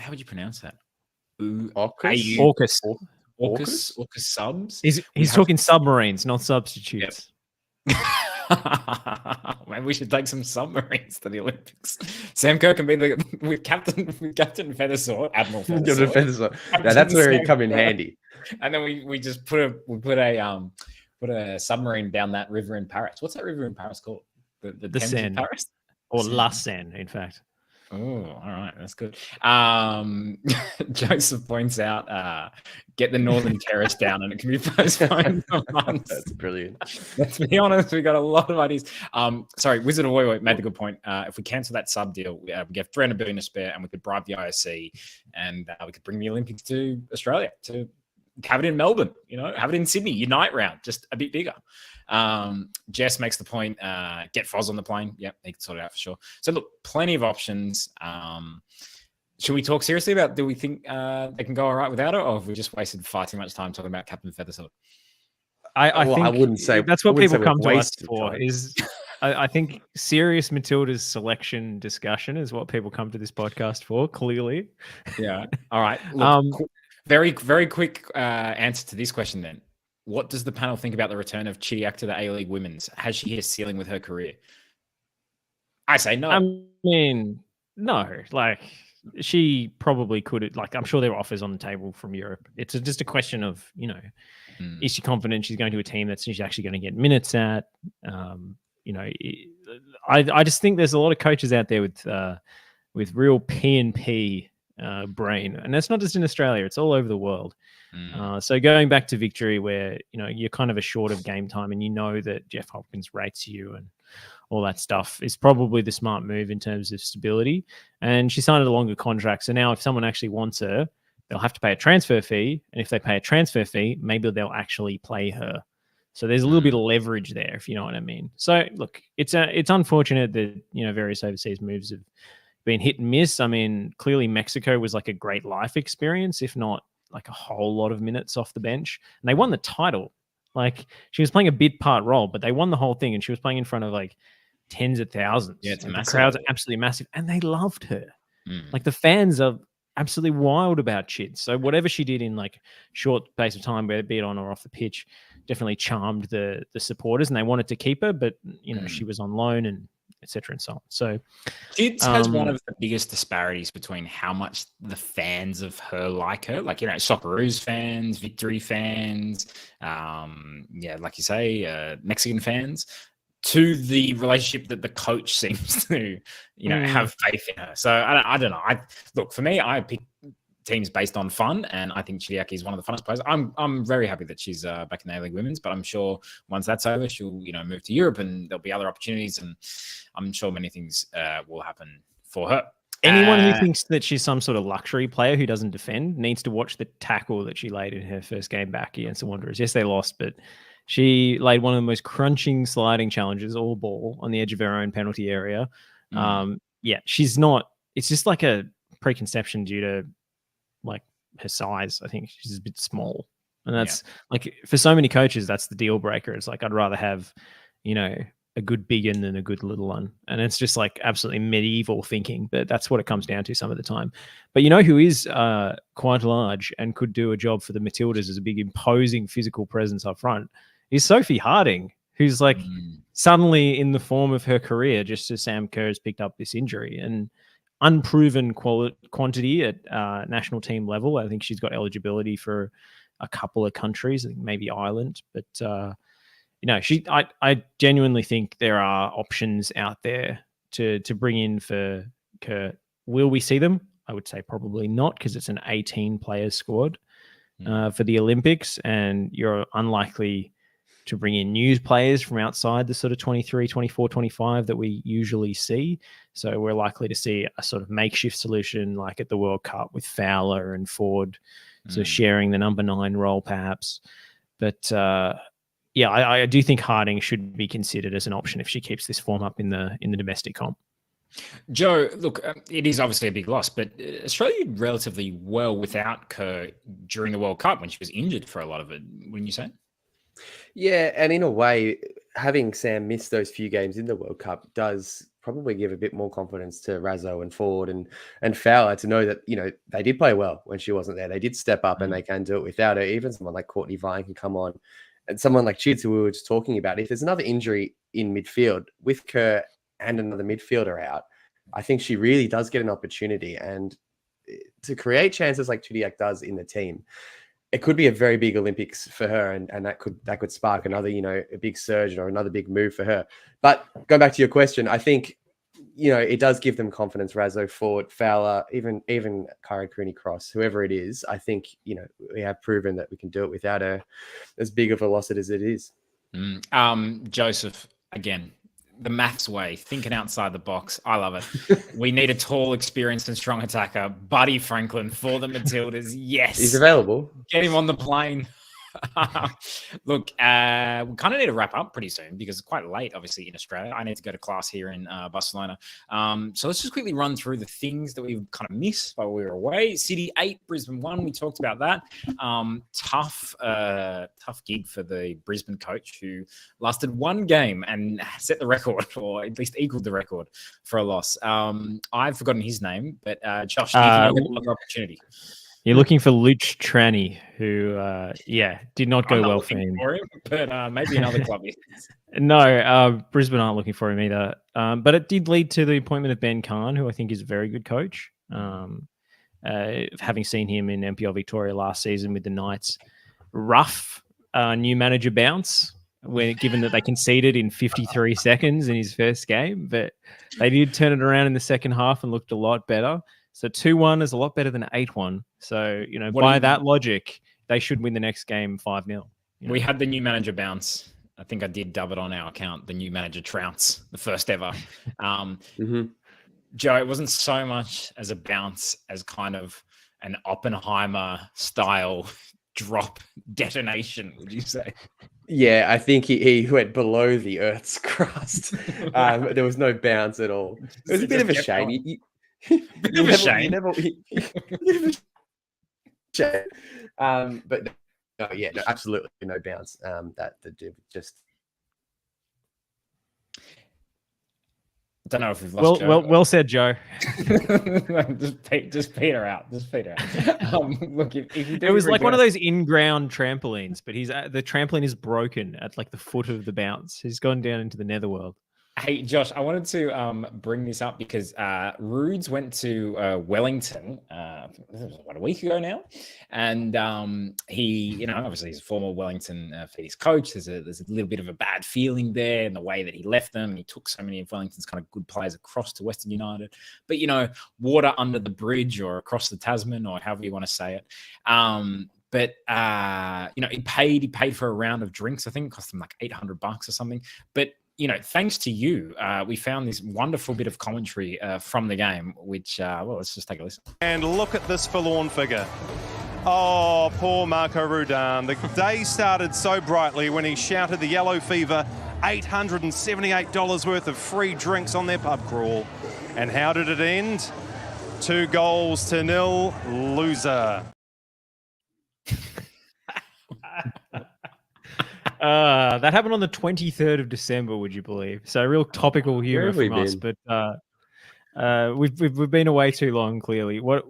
Speaker 1: would you pronounce that?
Speaker 2: AUKUS.
Speaker 1: AUKUS subs.
Speaker 2: He's talking submarines, not substitutes.
Speaker 1: Yep. Maybe we should take some submarines to the Olympics. Sam Kerr can be with Captain Feathersword, Admiral Feathersword.
Speaker 3: Now that's where he'd come in handy.
Speaker 1: And then we just put a submarine down that river in Paris. What's that river in Paris called? The Thames in
Speaker 2: Seine.
Speaker 1: Paris?
Speaker 2: Or La Seine, in fact.
Speaker 1: Oh, all right. That's good. Joseph points out, get the Northern Terrace down and it can be postponed for months.
Speaker 3: That's brilliant.
Speaker 1: Let's be honest, we got a lot of ideas. Sorry, Wizard of Woiwo made the good point. If we cancel that sub deal, we get 300 billion to spare and we could bribe the IOC and we could bring the Olympics to Australia, to have it in Melbourne, have it in Sydney, Unite round, just a bit bigger. Jess makes the point, get Foz on the plane. Yep, he can sort it out for sure. So look, plenty of options. Should we talk seriously about, do we think they can go all right without it, or have we just wasted far too much time talking about Captain Feathersword?
Speaker 2: I think
Speaker 3: I wouldn't say
Speaker 2: that's what people come to us
Speaker 3: wasted
Speaker 2: for.
Speaker 3: time.
Speaker 2: Is I think serious Matildas selection discussion is what people come to this podcast for. Clearly,
Speaker 1: yeah. All right. Look, very, very quick answer to this question then. What does the panel think about the return of Chidiac to the A-League Women's? Has she hit a ceiling with her career? I say no.
Speaker 2: I mean, no. Like, she probably could. Like, I'm sure there are offers on the table from Europe. It's just a question of, is she confident she's going to a team that she's actually going to get minutes at? I just think there's a lot of coaches out there with real P&P brain, and that's not just in Australia, it's all over the world. So going back to Victory, where you're kind of assured of game time and that Jeff Hopkins rates you and all that stuff, is probably the smart move in terms of stability. And she signed a longer contract, so now if someone actually wants her, they'll have to pay a transfer fee, and if they pay a transfer fee, maybe they'll actually play her. So there's a little bit of leverage there, if you know what I mean. So look, it's unfortunate that various overseas moves have been hit and miss. I mean, clearly Mexico was like a great life experience, if not like a whole lot of minutes off the bench. And they won the title. Like, she was playing a bit part role, but they won the whole thing, and she was playing in front of like tens of thousands.
Speaker 1: Yeah, it's massive.
Speaker 2: The crowds are absolutely massive, and they loved her. Like, the fans are absolutely wild about Chid. So whatever she did in like short space of time, be it on or off the pitch, definitely charmed the supporters, and they wanted to keep her, but she was on loan and etc. and so on. So
Speaker 1: Kids has one of the biggest disparities between how much the fans of her like her, like, Socceroos fans, Victory fans, like you say, Mexican fans, to the relationship that the coach seems to, have faith in her. So I don't know. Look, for me, I pick teams based on fun, and I think Chidiac is one of the funnest players. I'm very happy that she's back in the A-League Women's, but I'm sure once that's over, she'll move to Europe, and there'll be other opportunities, and I'm sure many things will happen for her.
Speaker 2: Anyone who thinks that she's some sort of luxury player who doesn't defend needs to watch the tackle that she laid in her first game back against the Wanderers. Yes, they lost, but she laid one of the most crunching sliding challenges, all ball, on the edge of her own penalty area. Yeah, she's not. It's just like a preconception due to like her size. I think she's a bit small, and that's like for so many coaches, that's the deal breaker. It's like I'd rather have, a good big one than a good little one. And it's just like absolutely medieval thinking, but that's what it comes down to some of the time. But who is quite large and could do a job for the Matildas as a big imposing physical presence up front is Sophie Harding, who's like suddenly in the form of her career, just as Sam Kerr has picked up this injury and unproven quantity at national team level. I think she's got eligibility for a couple of countries, I think maybe Ireland, but I genuinely think there are options out there to bring in for Kerr. Will we see them? I would say probably not, because it's an 18-player squad for the Olympics, and you're unlikely to bring in new players from outside the sort of 23, 24, 25 that we usually see. So we're likely to see a sort of makeshift solution like at the World Cup with Fowler and Ford, so sharing the number 9 role perhaps. But I do think Harding should be considered as an option if she keeps this form up in the domestic comp.
Speaker 1: Joe, look, it is obviously a big loss, but Australia did relatively well without Kerr during the World Cup when she was injured for a lot of it, wouldn't you say?
Speaker 3: Yeah, and in a way, having Sam miss those few games in the World Cup does probably give a bit more confidence to Razzo and Ford and Fowler to know that, they did play well when she wasn't there. They did step up and they can do it without her. Even someone like Courtney Vine can come on. And someone like Chids, who we were just talking about, if there's another injury in midfield with Kerr and another midfielder out, I think she really does get an opportunity. And to create chances like Chudiak does in the team, it could be a very big Olympics for her, and that could spark another, a big surge or another big move for her. But going back to your question, I think, it does give them confidence. Razzo, Ford, Fowler, even Kyra Cooney-Cross, whoever it is, I think, we have proven that we can do it without her as big of a loss as it is.
Speaker 1: Joseph, again, the MAFFS way, thinking outside the box. I love it. We need a tall, experienced and strong attacker. Buddy Franklin for the Matildas. Yes.
Speaker 3: He's available.
Speaker 1: Get him on the plane. Look, we kind of need to wrap up pretty soon because it's quite late, obviously, in Australia. I need to go to class here in Barcelona. So let's just quickly run through the things that we've kind of missed while we were away. City 8, Brisbane 1. We talked about that. Tough gig for the Brisbane coach who lasted one game and set the record, or at least equaled the record for a loss. I've forgotten his name, but Josh, you can get another opportunity.
Speaker 2: You're looking for Luch Tranny, who, did not go well for him.
Speaker 1: But maybe another club is.
Speaker 2: No, Brisbane aren't looking for him either. But it did lead to the appointment of Ben Kahn, who I think is a very good coach. Having seen him in NPL Victoria last season with the Knights. Rough new manager bounce, given that they conceded in 53 seconds in his first game. But they did turn it around in the second half and looked a lot better. So 2-1 is a lot better than 8-1. So, by that logic, they should win the next game 5-0.
Speaker 1: We had the new manager bounce. I think I did dub it on our account, the new manager trounce, the first ever. Joe, it wasn't so much as a bounce as kind of an Oppenheimer style drop detonation, would you say?
Speaker 3: Yeah, I think he went below the Earth's crust. There was no bounce at all. It was a bit of a shame. But no, absolutely no bounce. That just.
Speaker 1: Don't know if we've lost Joe.
Speaker 2: Well said, Joe.
Speaker 1: just peter out. Look, if you do,
Speaker 2: it was like one of those in-ground trampolines, but the trampoline is broken at like the foot of the bounce. He's gone down into the netherworld.
Speaker 1: Hey, Josh, I wanted to bring this up because Rudes went to Wellington about a week ago now. And he, obviously he's a former Wellington Phoenix coach. There's a little bit of a bad feeling there in the way that he left them. He took so many of Wellington's kind of good players across to Western United. But, water under the bridge or across the Tasman or however you want to say it. But he paid for a round of drinks. I think it cost him like $800 or something. But thanks to you, we found this wonderful bit of commentary from the game, which, let's just take a listen.
Speaker 4: And look at this forlorn figure. Oh, poor Marco Rudan. The day started so brightly when he shouted the yellow fever, $878 worth of free drinks on their pub crawl. And how did it end? 2-0, loser.
Speaker 2: That happened on the 23rd of December, would you believe? So real topical humor from us, but we've been away too long, clearly. What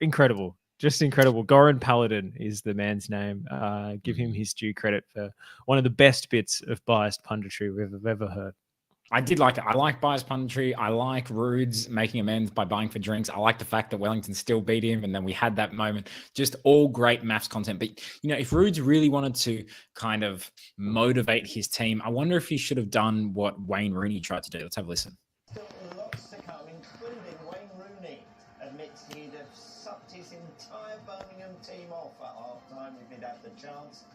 Speaker 2: incredible. Just incredible. Goran Paladin is the man's name. Give him his due credit for one of the best bits of biased punditry we've ever heard.
Speaker 1: I did like it. I like biased punditry. I like Rudes making amends by buying for drinks. I like the fact that Wellington still beat him, and then we had that moment. Just all great MAFFS content. But, if Rudes really wanted to kind of motivate his team, I wonder if he should have done what Wayne Rooney tried to do. Let's have a listen.
Speaker 5: Still lots to come, including Wayne Rooney admits he'd have sucked his entire Birmingham team off at half-time if he'd had the chance.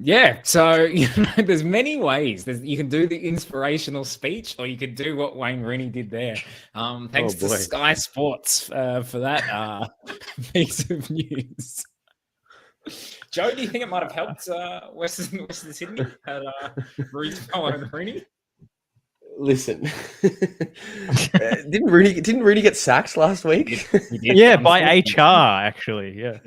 Speaker 1: Yeah, so there's many ways. You can do the inspirational speech, or you could do what Wayne Rooney did there. Thanks to Sky Sports for that piece of news. Joe, do you think it might have helped Western Sydney at Rudes and Rooney?
Speaker 3: Listen, didn't Rooney get sacked last week?
Speaker 1: He did,
Speaker 2: yeah, by HR actually.
Speaker 3: Yeah.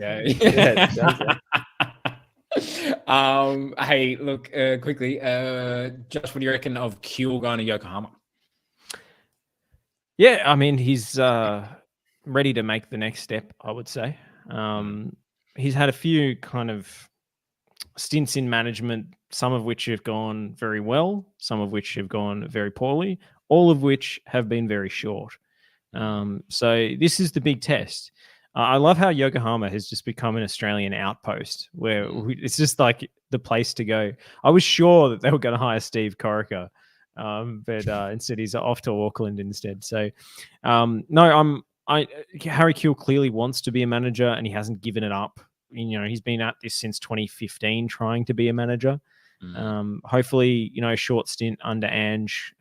Speaker 1: Hey, look, quickly, Josh, what do you reckon of Kuehl going to Yokohama?
Speaker 2: Yeah, I mean, he's ready to make the next step, I would say. He's had a few kind of stints in management, some of which have gone very well, some of which have gone very poorly, all of which have been very short. So this is the big test. I love how Yokohama has just become an Australian outpost where it's just like the place to go. I was sure that they were going to hire Steve Corica, but instead he's off to Auckland instead. So, Harry Kuehl clearly wants to be a manager and he hasn't given it up. He's been at this since 2015 trying to be a manager. Hopefully, a short stint under Ange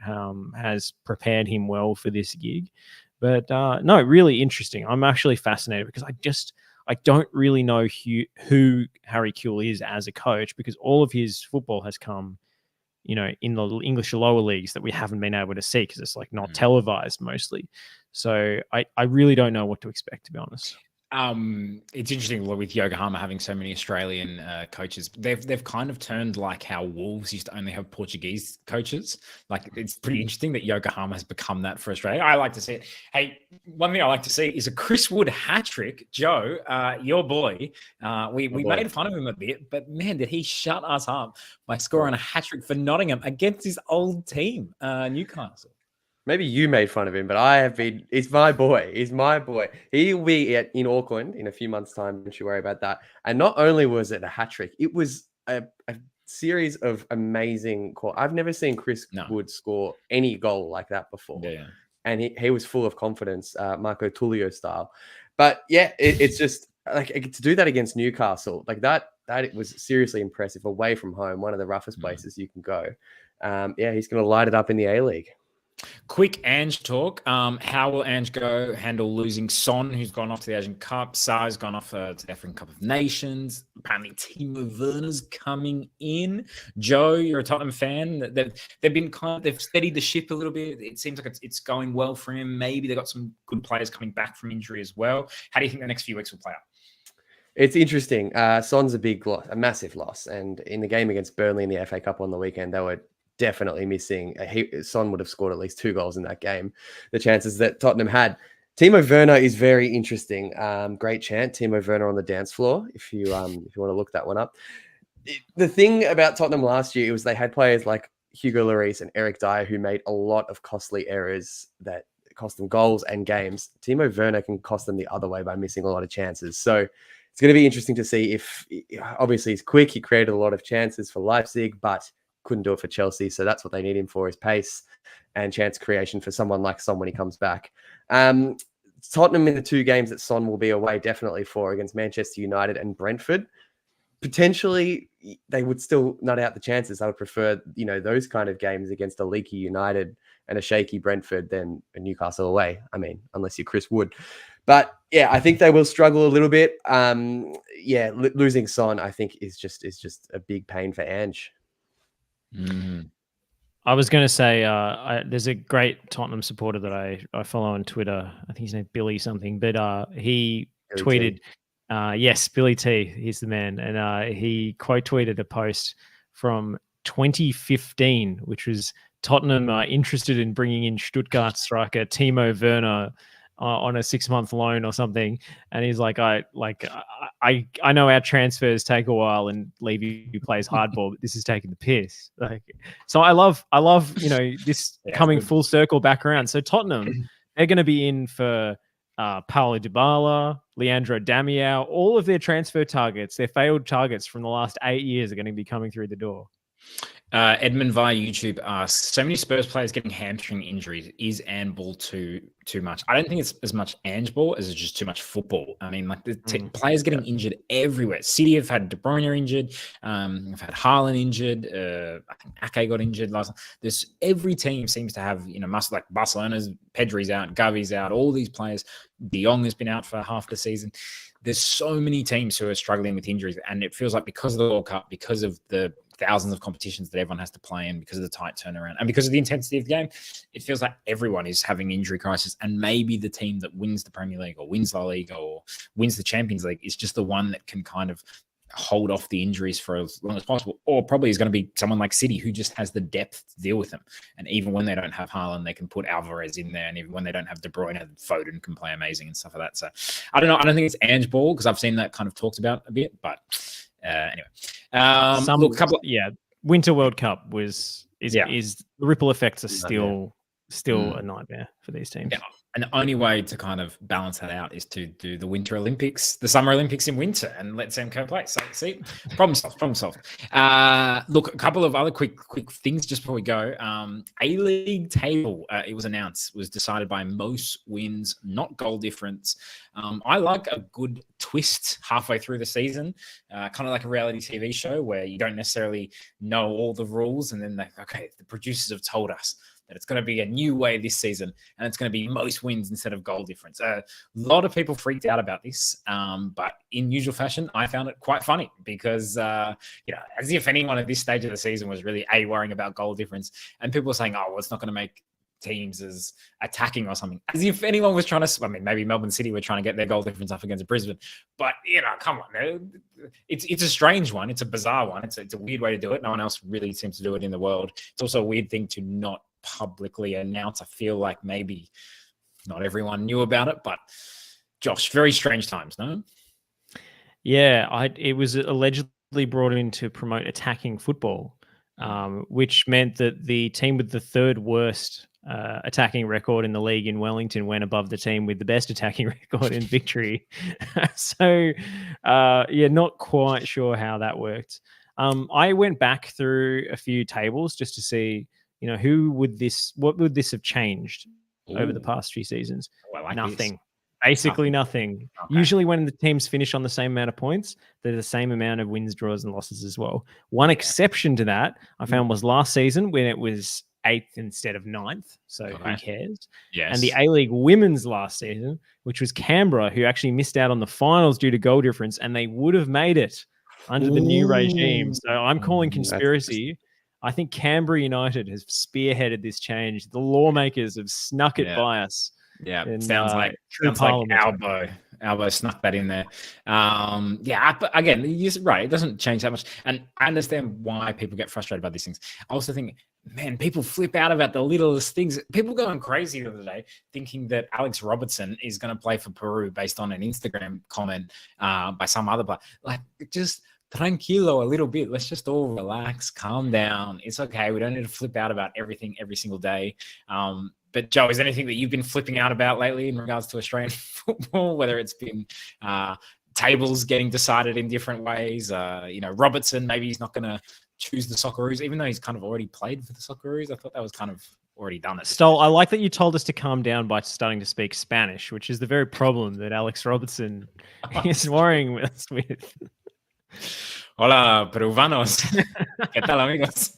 Speaker 2: has prepared him well for this gig. But no, really interesting. I'm actually fascinated because I don't really know who Harry Kuehl is as a coach, because all of his football has come, in the English lower leagues that we haven't been able to see because it's like not televised mostly. So I really don't know what to expect, to be honest.
Speaker 1: It's interesting with Yokohama having so many Australian coaches. They've kind of turned like how Wolves used to only have Portuguese coaches. Like, it's pretty interesting that Yokohama has become that for Australia. I like to see it. Hey, one thing I like to see is a Chris Wood hat trick. Joe, your boy. We made fun of him a bit, but man, did he shut us up by scoring a hat trick for Nottingham against his old team, Newcastle.
Speaker 3: Maybe you made fun of him, but I have been. He's my boy. He's my boy. He'll be in Auckland in a few months' time. Don't you worry about that. And not only was it a hat trick, it was a series of amazing calls. I've never seen Chris Wood score any goal like that before.
Speaker 1: Yeah.
Speaker 3: And he was full of confidence, Marco Tullio style. But yeah, it's just like to do that against Newcastle, like that it was seriously impressive. Away from home, one of the roughest places you can go. He's going to light it up in the A-League.
Speaker 1: Quick Ange talk. How will Ange handle losing Son, who's gone off to the Asian Cup? Sar's gone off to the African Cup of Nations. Apparently, Timo Werner's coming in. Joe, you're a Tottenham fan. They've steadied the ship a little bit. It seems like it's going well for him. Maybe they got some good players coming back from injury as well. How do you think the next few weeks will play out?
Speaker 3: It's interesting. Son's a big loss, a massive loss. And in the game against Burnley in the FA Cup on the weekend, they were definitely missing. Son would have scored at least 2 goals in that game. The chances that Tottenham had. Timo Werner is very interesting. Great chant, Timo Werner on the dance floor. If you want to look that one up. The thing about Tottenham last year was they had players like Hugo Lloris and Eric Dyer who made a lot of costly errors that cost them goals and games. Timo Werner can cost them the other way by missing a lot of chances. So it's going to be interesting to see if, obviously he's quick. He created a lot of chances for Leipzig, but couldn't do it for Chelsea. So that's what they need him for, is pace and chance creation for someone like Son when he comes back. Tottenham in the 2 games that Son will be away definitely for, against Manchester United and Brentford. Potentially they would still nut out the chances. I would prefer, those kind of games against a leaky United and a shaky Brentford than a Newcastle away. I mean, unless you're Chris Wood. But yeah, I think they will struggle a little bit. Losing Son, I think, is just a big pain for Ange.
Speaker 2: Mm. I was going to say, there's a great Tottenham supporter that I follow on Twitter. I think his name Billy something, but he tweeted, yes, Billy T, he's the man. And he quote tweeted a post from 2015, which was Tottenham interested in bringing in Stuttgart striker Timo Werner on a 6-month loan or something. And he's like, I know our transfers take a while and Levy plays hardball, but this is taking the piss. So I love, this coming full circle back around. So Tottenham, they're going to be in for Paulo Dybala, Leandro Damião, all of their transfer targets, their failed targets from the last 8 years are going to be coming through the door.
Speaker 1: Edmund via YouTube asks, so many Spurs players getting hamstring injuries. Is handball too much? I don't think it's as much handball as it's just too much football. I mean, like the players getting injured everywhere. City have had De Bruyne injured. Have had Haaland injured. I think Ake got injured last. Every team seems to have, like Barcelona's Pedri's out, Gavi's out. All these players. De Jong has been out for half the season. There's so many teams who are struggling with injuries, and it feels like because of the World Cup, because of the thousands of competitions that everyone has to play in, because of the tight turnaround, and because of the intensity of the game, it feels like everyone is having injury crisis. And maybe the team that wins the Premier League or wins La Liga or wins the Champions League is just the one that can kind of hold off the injuries for as long as possible, or probably is going to be someone like City who just has the depth to deal with them. And even when they don't have Haaland, they can put Alvarez in there. And even when they don't have De Bruyne, Foden can play amazing and stuff like that. So I don't know. I don't think it's Ange ball because I've seen that kind of talked about a bit, but anyway.
Speaker 2: Winter World Cup is the ripple effects are still a nightmare for these teams.
Speaker 1: Yeah. And the only way to kind of balance that out is to do the Winter Olympics, the Summer Olympics in winter, and let Sam Kerr play. So, see, problem solved. Look, a couple of other quick things just before we go. A-League table, it was announced, was decided by most wins, not goal difference. I like a good twist halfway through the season, kind of like a reality TV show where you don't necessarily know all the rules, and then the producers have told us that it's going to be a new way this season, and it's going to be most wins instead of goal difference. A lot of people freaked out about this, but in usual fashion, I found it quite funny because, as if anyone at this stage of the season was really worrying about goal difference, and people were saying, oh, well, it's not going to make teams as attacking or something, as if anyone was trying to, maybe Melbourne City were trying to get their goal difference up against Brisbane, but come on, it's a strange one. It's a bizarre one. It's a weird way to do it. No one else really seems to do it in the world. It's also a weird thing to not publicly announce. I feel like maybe not everyone knew about it, but Josh, very strange times, no?
Speaker 2: Yeah, it was allegedly brought in to promote attacking football, which meant that the team with the third worst attacking record in the league in Wellington went above the team with the best attacking record in victory. So, not quite sure how that worked. I went back through a few tables just to see, what would this have changed over the past few seasons? Nothing. Basically nothing. Okay. Usually when the teams finish on the same amount of points, they're the same amount of wins, draws, and losses as well. One exception to that I found was last season when it was 8th instead of 9th. So who cares?
Speaker 1: Yes.
Speaker 2: And the A-League women's last season, which was Canberra, who actually missed out on the finals due to goal difference, and they would have made it under the new regime. So I'm calling conspiracy. I think Canberra United has spearheaded this change. The lawmakers have snuck it by us.
Speaker 1: Yeah, sounds like Albo snuck that in there. But again, you're right. It doesn't change that much. And I understand why people get frustrated about these things. I also think, man, people flip out about the littlest things. People going crazy the other day thinking that Alex Robertson is going to play for Peru based on an Instagram comment by some other player. Like, just tranquilo a little bit. Let's just all relax, calm down. It's okay. We don't need to flip out about everything every single day. But Joe, is there anything that you've been flipping out about lately in regards to Australian football, whether it's been tables getting decided in different ways? Robertson, maybe he's not going to choose the Socceroos, even though he's kind of already played for the Socceroos. I thought that was kind of already done.
Speaker 2: Stoll, I like that you told us to calm down by starting to speak Spanish, which is the very problem that Alex Robertson is worrying us with.
Speaker 1: Hola, peruanos. ¿Qué tal, amigos?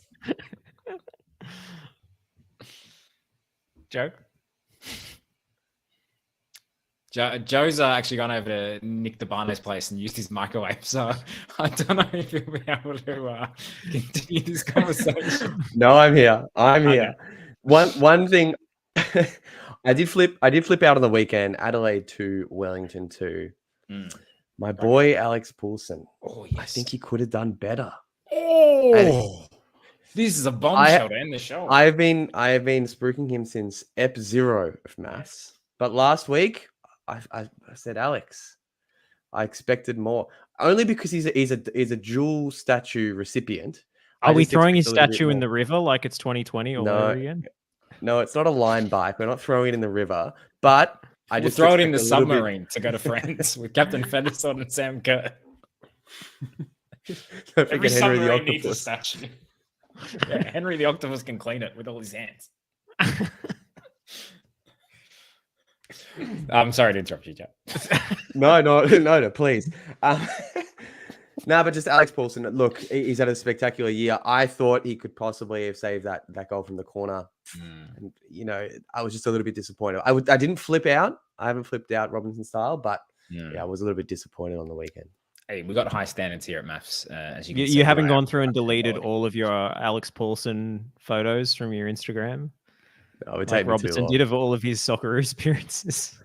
Speaker 1: Joe? Joe's actually gone over to Nick DeBarno's place and used his microwave, so I don't know if he'll be able to continue this conversation.
Speaker 3: No, I'm here. I'm
Speaker 1: Okay.
Speaker 3: here. One thing, I did flip out on the weekend. Adelaide 2, Wellington 2. My boy Alex Poulsen.
Speaker 1: Oh, yes.
Speaker 3: I think he could have done better.
Speaker 1: Oh, this is a bombshell to end the show.
Speaker 3: I have been spruiking him since Ep 0 of MAFFS, but last week I said, Alex, I expected more, only because he's a dual statue recipient.
Speaker 2: Are we throwing his
Speaker 3: expect a little bit
Speaker 2: statue in
Speaker 3: more.
Speaker 2: the river like it's 2020 all over again?
Speaker 3: No, it's not a line bike. We're not throwing it in the river, but I
Speaker 1: We'll
Speaker 3: just
Speaker 1: throw it in the
Speaker 3: expect a little bit-
Speaker 1: submarine to go to France with Captain Featherstone and Sam Kerr.
Speaker 3: Don't
Speaker 1: Every
Speaker 3: forget Henry the
Speaker 1: submarine needs a
Speaker 3: Octopus.
Speaker 1: statue. Yeah, Henry the Octopus can clean it with all his hands. I'm sorry to interrupt you, Joe.
Speaker 3: No, please. No, but just Alex Poulsen. Look, he's had a spectacular year. I thought he could possibly have saved that goal from the corner. And, I was just a little bit disappointed. I didn't flip out. I haven't flipped out Robinson style, but yeah, I was a little bit disappointed on the weekend.
Speaker 1: Hey, we've got high standards here at MAFFS. As you can see,
Speaker 2: You haven't
Speaker 1: right?
Speaker 2: gone through and deleted all of your Alex Paulson photos from your Instagram?
Speaker 3: No, it would
Speaker 2: Like
Speaker 3: take me too
Speaker 2: Robertson
Speaker 3: long.
Speaker 2: did of all of his Socceroos appearances.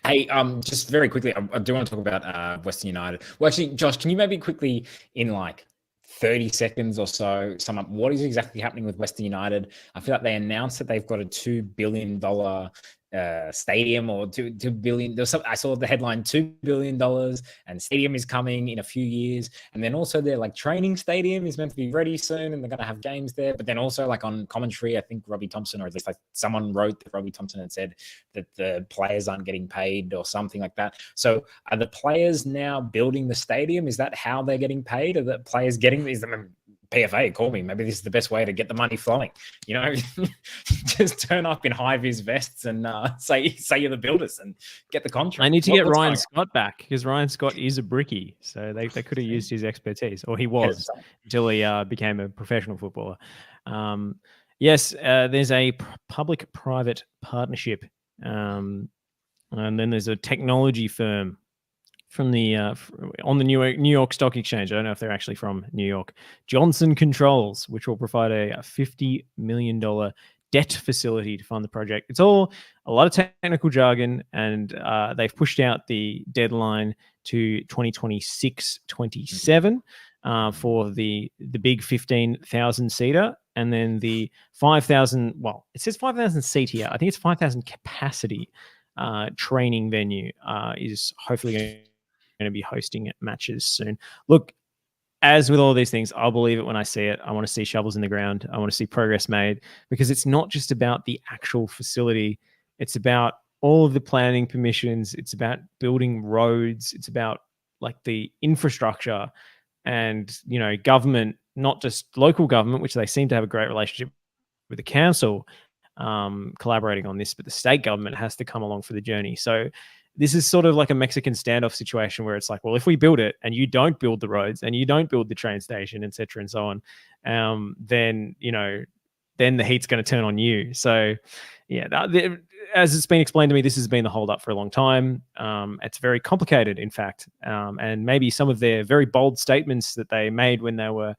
Speaker 1: Hey, just very quickly, I do want to talk about Western United. Well, actually, Josh, can you maybe quickly, in like 30 seconds or so, sum up what is exactly happening with Western United? I feel like they announced that they've got a $2 billion stadium, or $2 billion. I saw the headline, $2 billion, and stadium is coming in a few years. And then also their like training stadium is meant to be ready soon, and they're going to have games there. But then also like on commentary, I think Robbie Thompson, or at least like someone wrote that Robbie Thompson had said that the players aren't getting paid or something like that. So are the players now building the stadium? Is that how they're getting paid? Are the players getting these? PFA, call me. Maybe this is the best way to get the money flowing. Just turn up in high-vis vests and say you're the builders and get the contract.
Speaker 2: I need to get
Speaker 1: What's
Speaker 2: Ryan
Speaker 1: going
Speaker 2: Scott back, because Ryan Scott is a brickie. So they could have used his expertise, or he was, until he became a professional footballer. Yes, there's a public-private partnership. And then there's a technology firm from the on the New York Stock Exchange. I don't know if they're actually from New York. Johnson Controls, which will provide a $50 million debt facility to fund the project. It's all a lot of technical jargon, and they've pushed out the deadline to 2026-27 for the big 15,000 seater, and then the 5,000. Well, it says 5,000 seat here. I think it's 5,000 capacity training venue is hopefully going to be hosting matches soon. Look, as with all these things, I'll believe it when I see it. I want to see shovels in the ground. I want to see progress made, because it's not just about the actual facility. It's about all of the planning permissions. It's about building roads. It's about like the infrastructure and, government, not just local government, which they seem to have a great relationship with the council collaborating on this, but the state government has to come along for the journey. So this is sort of like a Mexican standoff situation where it's like, well, if we build it and you don't build the roads and you don't build the train station, et cetera, and so on, then the heat's going to turn on you. So yeah, as it's been explained to me, this has been the holdup for a long time. It's very complicated, in fact. And maybe some of their very bold statements that they made when they were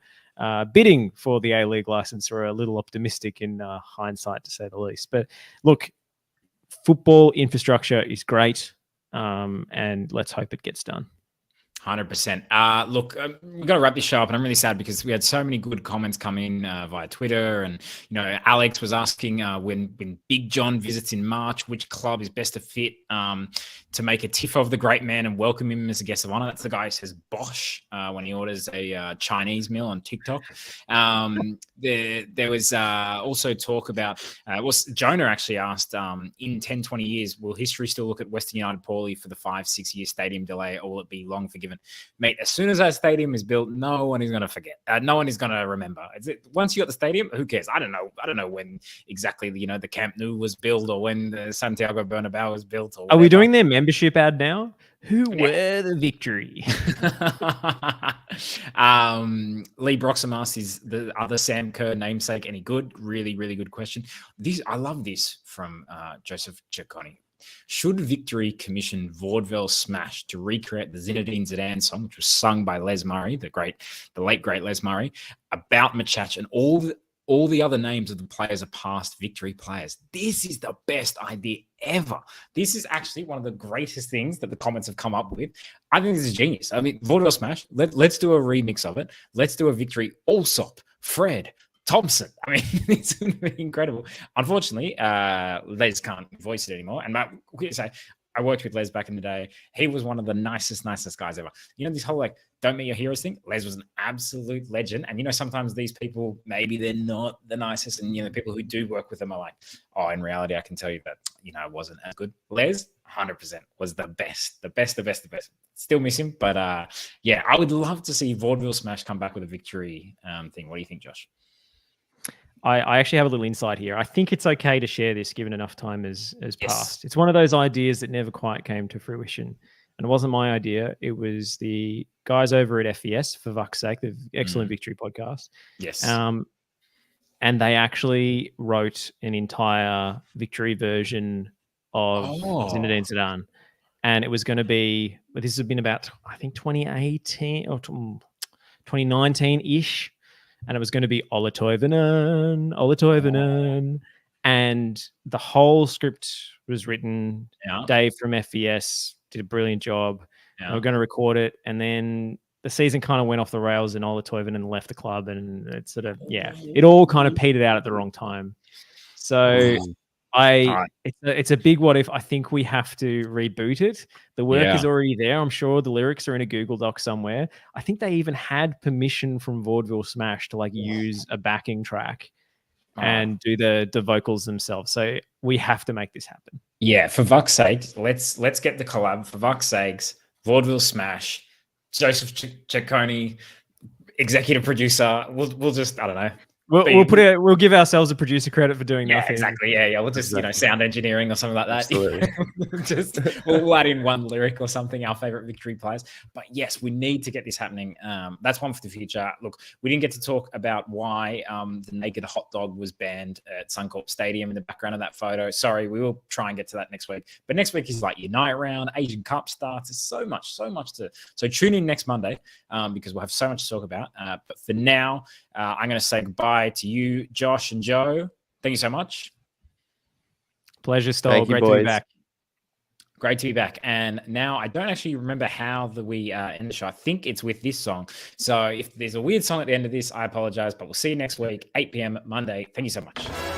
Speaker 2: bidding for the A-League license are a little optimistic in hindsight, to say the least. But look, football infrastructure is great. And let's hope it gets done.
Speaker 1: 100%. Look, we've got to wrap this show up, and I'm really sad because we had so many good comments come in via Twitter, and Alex was asking when Big John visits in March, which club is best to fit to make a tiff of the great man and welcome him as a guest of honor. That's the guy who says Bosch when he orders a Chinese meal on TikTok. There was also talk about Jonah actually asked, in 10-20 years, will history still look at Western United poorly for the 5-6 year stadium delay, or will it be long forgiven moment. Mate, as soon as that stadium is built, no one is going to forget. No one is going to remember. Once you got the stadium, who cares? I don't know when exactly the Camp Nou was built or when the Santiago Bernabeu was built. Or
Speaker 2: Are we doing their membership ad now? Who were the victory?
Speaker 1: Lee Broxham asks, is the other Sam Kerr namesake any good? Really, really good question. I love this from Joseph Ciccone. Should Victory commission vaudeville smash to recreate the Zinedine Zidane song, which was sung by Les Murray, the late great Les Murray, about Machach and all the other names of the players are past Victory players? This is the best idea ever. This is actually one of the greatest things that the comments have come up with. I think this is genius. I mean, vaudeville smash. Let's do a remix of it. Let's do a Victory Allsop, Fred, Thompson. I mean, it's going to be incredible. Unfortunately, Les can't voice it anymore. And I worked with Les back in the day. He was one of the nicest guys ever. This whole don't meet your heroes thing. Les was an absolute legend. And sometimes these people, maybe they're not the nicest. And the people who do work with them are like, oh, in reality, I can tell you that it wasn't as good. Les, 100% was the best. Still miss him, but I would love to see Vaudeville Smash come back with a Victory thing. What do you think, Josh?
Speaker 2: I actually have a little insight here. I think it's okay to share this given enough time has
Speaker 1: Yes.
Speaker 2: passed. It's one of those ideas that never quite came to fruition. And it wasn't my idea. It was the guys over at FES, for fuck's sake, the excellent Victory podcast.
Speaker 1: Yes.
Speaker 2: And they actually wrote an entire Victory version of Zinedine Zidane. And it was going to be, this has been about, I think, 2018 or 2019-ish. And it was going to be Ola Toivonen. And the whole script was written.
Speaker 1: Yeah.
Speaker 2: Dave from FES did a brilliant job.
Speaker 1: Yeah.
Speaker 2: They were going to record it. And then the season kind of went off the rails and Ola Toivonen left the club. And it sort of, it all kind of petered out at the wrong time. So it's a big what if. I think we have to reboot it. The work is already there. I'm sure the lyrics are in a Google Doc somewhere. I think they even had permission from Vaudeville Smash to use a backing track and do the vocals themselves. So we have to make this happen.
Speaker 1: Yeah, for fuck's sake, let's get the collab. For fuck's sakes, Vaudeville Smash, Joseph Ciccone, executive producer. We'll just, I don't know.
Speaker 2: We'll give ourselves a producer credit for doing nothing.
Speaker 1: Exactly. Yeah. We'll just sound engineering or something like that.
Speaker 3: Absolutely.
Speaker 1: We'll add in one lyric or something. Our favorite Victory players. But yes, we need to get this happening. That's one for the future. Look, we didn't get to talk about why the naked hot dog was banned at Suncorp Stadium in the background of that photo. Sorry, we will try and get to that next week. But next week is Unite Round, Asian Cup starts. There's so much to. So tune in next Monday because we'll have so much to talk about. But for now, I'm going to say goodbye to you, Josh and Joe. Thank you so much.
Speaker 2: Pleasure, Stoll.
Speaker 3: Thank you,
Speaker 2: Great
Speaker 3: boys.
Speaker 2: to be back.
Speaker 1: Great to be back. And now I don't actually remember how we end the show. I think it's with this song. So if there's a weird song at the end of this, I apologize, but we'll see you next week, 8 p.m. Monday. Thank you so much.